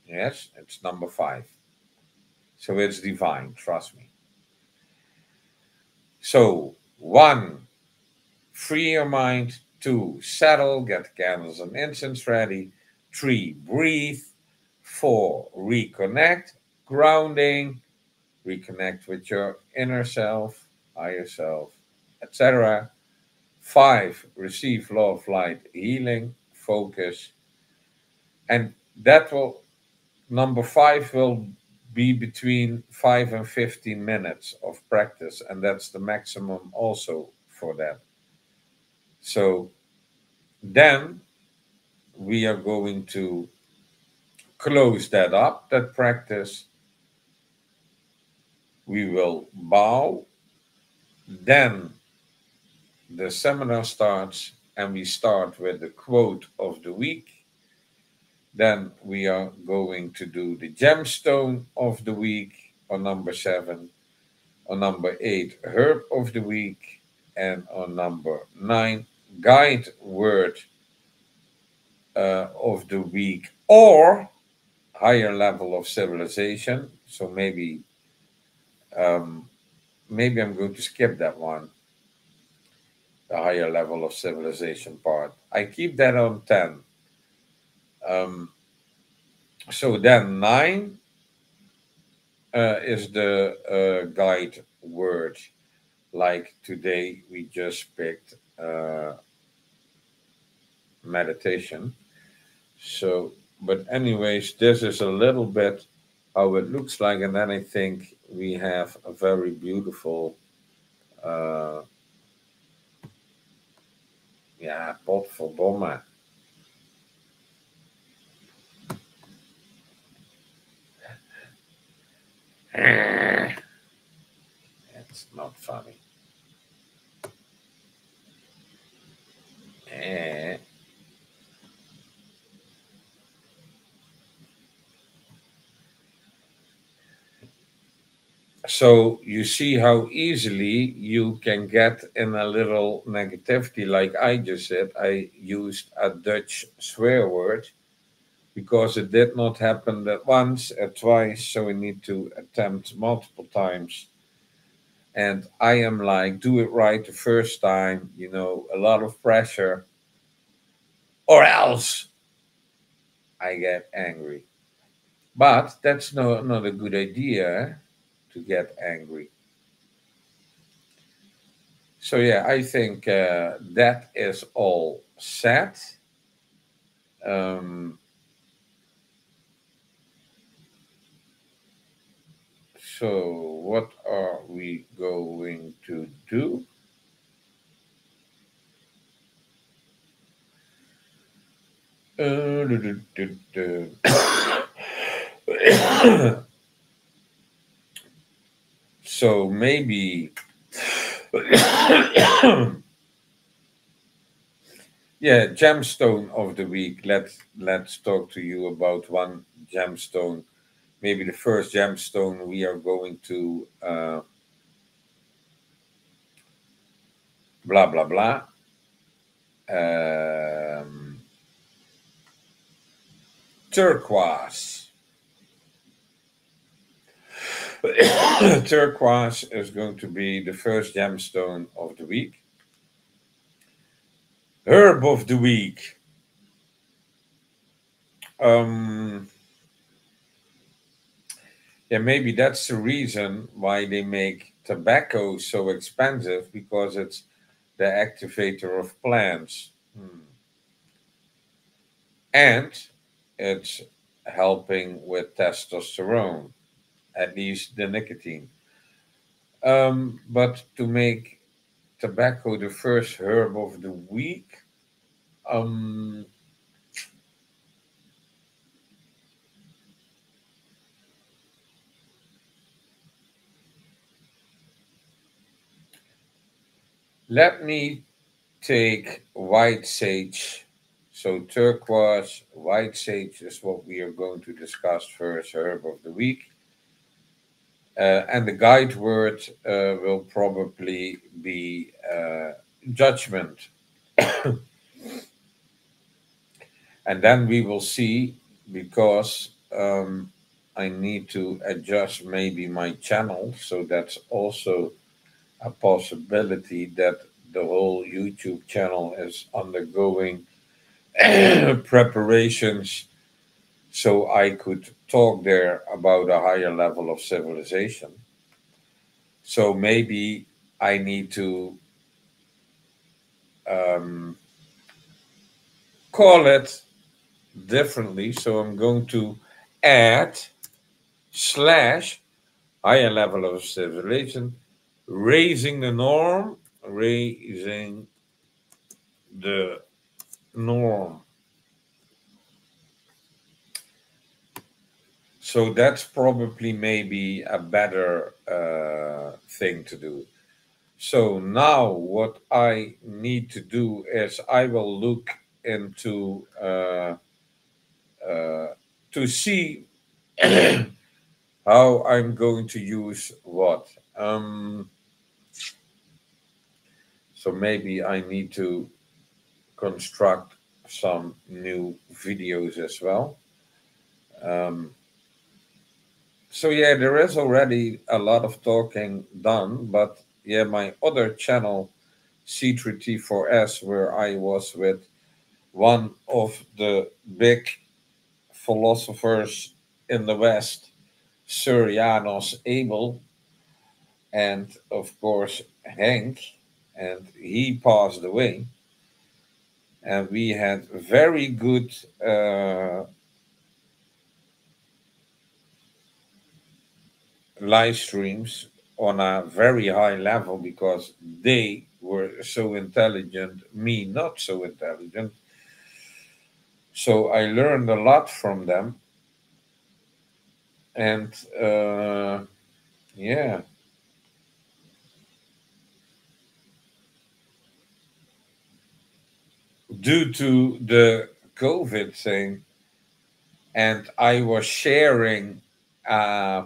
Yes, it's number five. So it's divine, trust me. So, one, free your mind. Two, settle, get candles and incense ready. Three, breathe. Four, reconnect, grounding, reconnect with your inner self, higher self, etc. Five, receive love, light, healing, focus. And that will, number five will be between 5 and 15 minutes of practice. And that's the maximum also for that. So then we are going to close that up, that practice. We will bow. Then the seminar starts, and we start with the quote of the week. Then we are going to do the gemstone of the week on number 7, on number 8, herb of the week, and on number 9, guide word of the week, or higher level of civilization. So um, maybe I'm going to skip that one, the higher level of civilization part. I keep that on 10. Um, so then 9 is the guide word. Like today, we just picked meditation. So, but anyways, this is a little bit how it looks like, and then I think we have a very beautiful, uh, yeah, pot for bomma. It's not funny. Eh. So you see how easily you can get in a little negativity, like I just said. I used a Dutch swear word because it did not happen at once, at twice, so we need to attempt multiple times. And I am like, do it right the first time, a lot of pressure, or else I get angry. But that's not a good idea to get angry. So yeah, I think that is all set. Um, so what are we going to do? Du- du- du- so maybe, yeah, gemstone of the week. Let's talk to you about one gemstone. Maybe the first gemstone we are going to blah blah blah. Um, turquoise. Turquoise is going to be the first gemstone of the week. Herb of the week. Um, yeah, maybe that's the reason why they make tobacco so expensive, because it's the activator of plants. And it's helping with testosterone, at least the nicotine. But to make tobacco the first herb of the week, um, let me take white sage. So turquoise, white sage is what we are going to discuss first herb of the week. And the guide word will probably be judgment. And then we will see, because I need to adjust maybe my channel. So that's also a possibility, that the whole YouTube channel is undergoing preparations, so I could talk there about a higher level of civilization. So maybe I need to um, call it differently. So I'm going to add slash higher level of civilization, raising the norm, raising the norm. So that's probably maybe a better thing to do. So now what I need to do is I will look into uh, to see how I'm going to use what. So maybe I need to construct some new videos as well. Um, so yeah, there is already a lot of talking done, but yeah, my other channel, C3T4S, where I was with one of the big philosophers in the West, Sir Janos Abel, and of course Henk, and he passed away. And we had very good live streams on a very high level, because they were so intelligent, me not so intelligent. So I learned a lot from them. And yeah, due to the COVID thing, and I was sharing a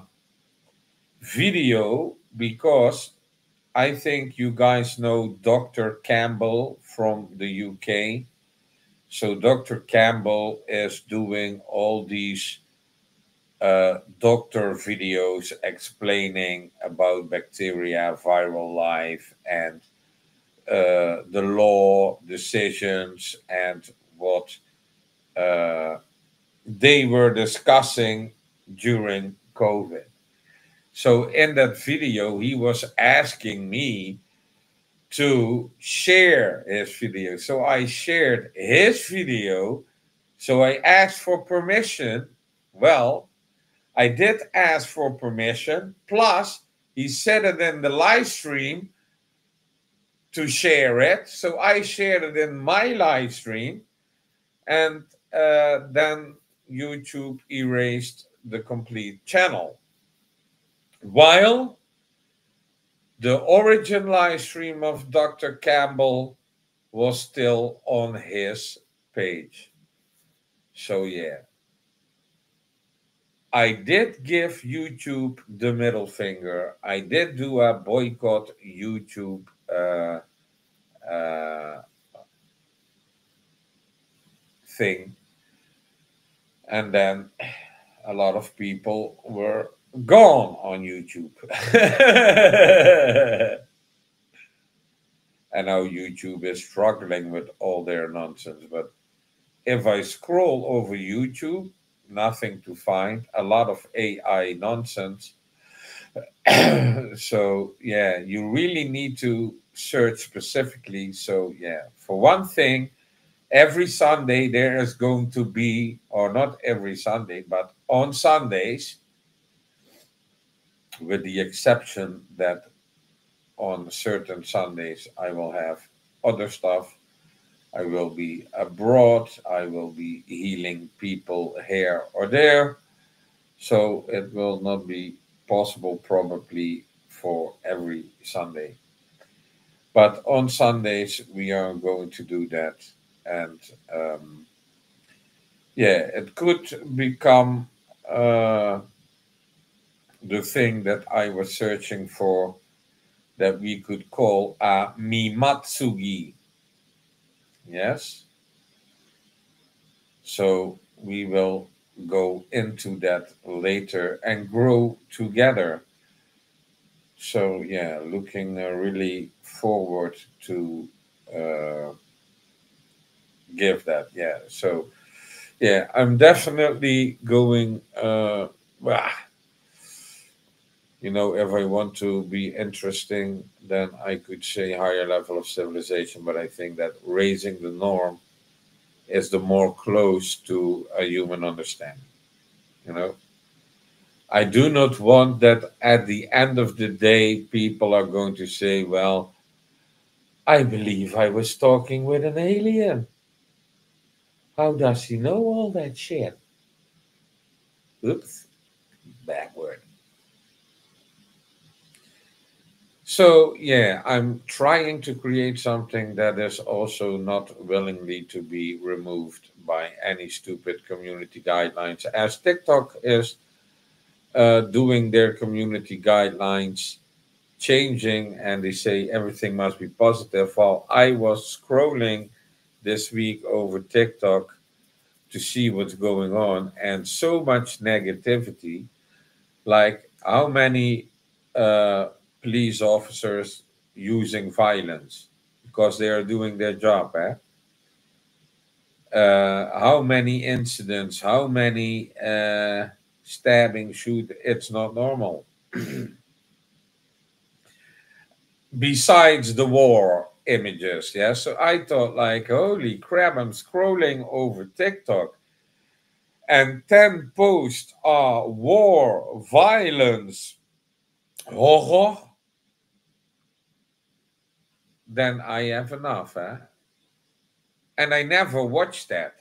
video, because I think you guys know Dr. Campbell from the UK. So Dr. Campbell is doing all these doctor videos explaining about bacteria, viral life, and the law, decisions, and what uh, they were discussing during COVID. So in that video, he was asking me to share his video. So I shared his video. So I asked for permission. Well, I did ask for permission. Plus, he said it in the live stream to share it. So I shared it in my live stream. And then YouTube erased the complete channel. While the origin live stream of Dr. Campbell was still on his page. So, yeah, I did give YouTube the middle finger. I did do a boycott YouTube uh, thing. And then a lot of people were gone on YouTube. And now YouTube is struggling with all their nonsense. But if I scroll over YouTube, nothing to find, a lot of AI nonsense. So, yeah, you really need to search specifically. So, yeah, for one thing, every Sunday there is going to be, or not every Sunday, but on Sundays, with the exception that on certain Sundays I will have other stuff. I will be abroad. I will be healing people here or there. So it will not be possible probably for every Sunday. But on Sundays, we are going to do that. And yeah, it could become the thing that I was searching for that we could call a mimatsugi. Yes. So we will go into that later and grow together. So yeah, looking really forward to uh, give that. Yeah. So yeah, I'm definitely going. Well, if I want to be interesting, then I could say higher level of civilization. But I think that raising the norm is the more close to a human understanding. You know, I do not want that at the end of the day, people are going to say, well, I believe I was talking with an alien. How does he know all that shit? Oops, backward. So, yeah, I'm trying to create something that is also not willingly to be removed by any stupid community guidelines, as TikTok is doing their community guidelines changing, and they say everything must be positive. While I was scrolling this week over TikTok to see what's going on, and so much negativity, like how many uh, police officers using violence because they are doing their job, eh? How many incidents, how many stabbing, shoot, it's not normal. Besides the war images, yeah. So I thought, like, holy crap, I'm scrolling over TikTok and 10 posts are war, violence, horror. Then I have enough, eh? And I never watched that.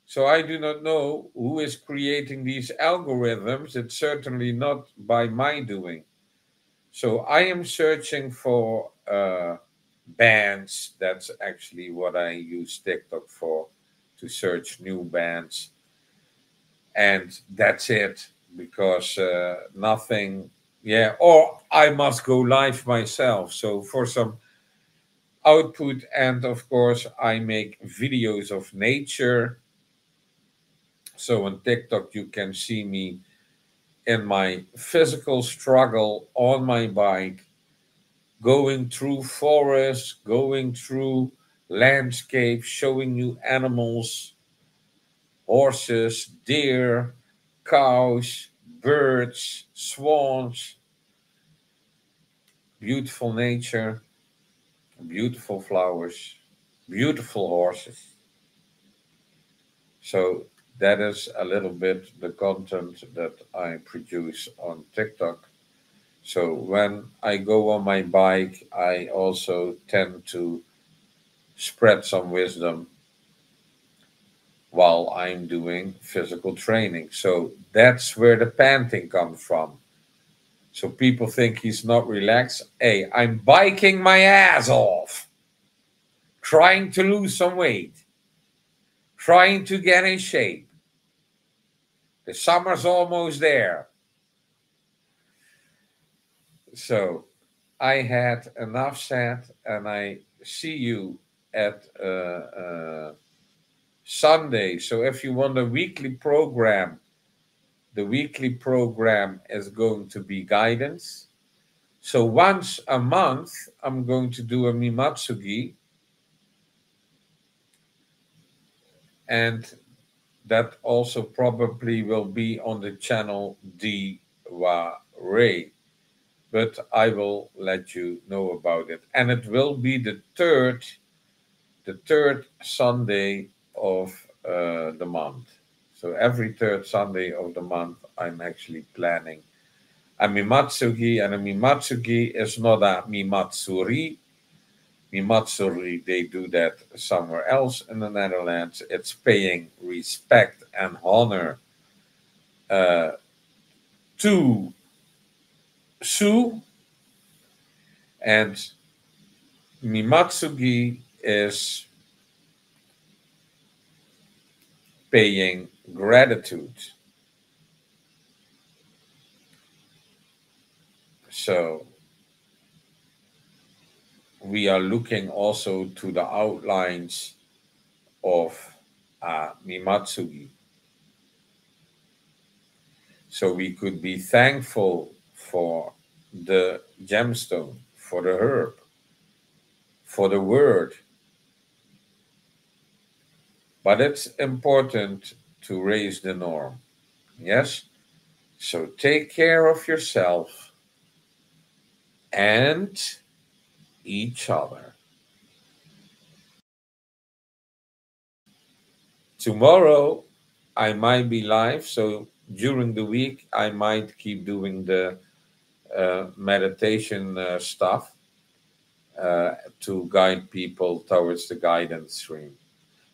So I do not know who is creating these algorithms. It's certainly not by my doing. So I am searching for bands. That's actually what I use TikTok for, to search new bands. And that's it, because nothing, yeah, or I must go live myself. So for some output, and of course, I make videos of nature. So on TikTok, you can see me in my physical struggle on my bike, going through forests, going through landscapes, showing you animals, horses, deer, cows, birds, swans, beautiful nature, beautiful flowers, beautiful horses. So that is a little bit the content that I produce on TikTok. So when I go on my bike, I also tend to spread some wisdom while I'm doing physical training. So that's where the panting comes from. So people think he's not relaxed. Hey, I'm biking my ass off, trying to lose some weight, trying to get in shape. The summer's almost there. So I had enough said, and I see you at Sunday. So if you want a weekly program the weekly program is going to be guidance. So once a month, I'm going to do a Mimatsugi, and that also probably will be on the channel Diwa Ray. But I will let you know about it. And it will be the third Sunday of the month. So every third Sunday of the month, I'm actually planning a Mimatsugi, and a Mimatsugi is not a Mimatsuri. Mimatsuri, they do that somewhere else in the Netherlands. It's paying respect and honor uh, to Su, and Mimatsugi is paying gratitude. So we are looking also to the outlines of Mimatsugi. So we could be thankful for the gemstone, for the herb, for the word. But it's important to raise the norm. Yes? So take care of yourself and each other. Tomorrow, I might be live. So during the week, I might keep doing the meditation stuff to guide people towards the guidance stream.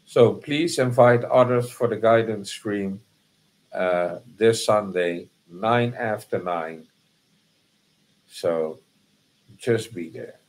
So please invite others for the guidance stream this Sunday, 9 after 9. So just be there.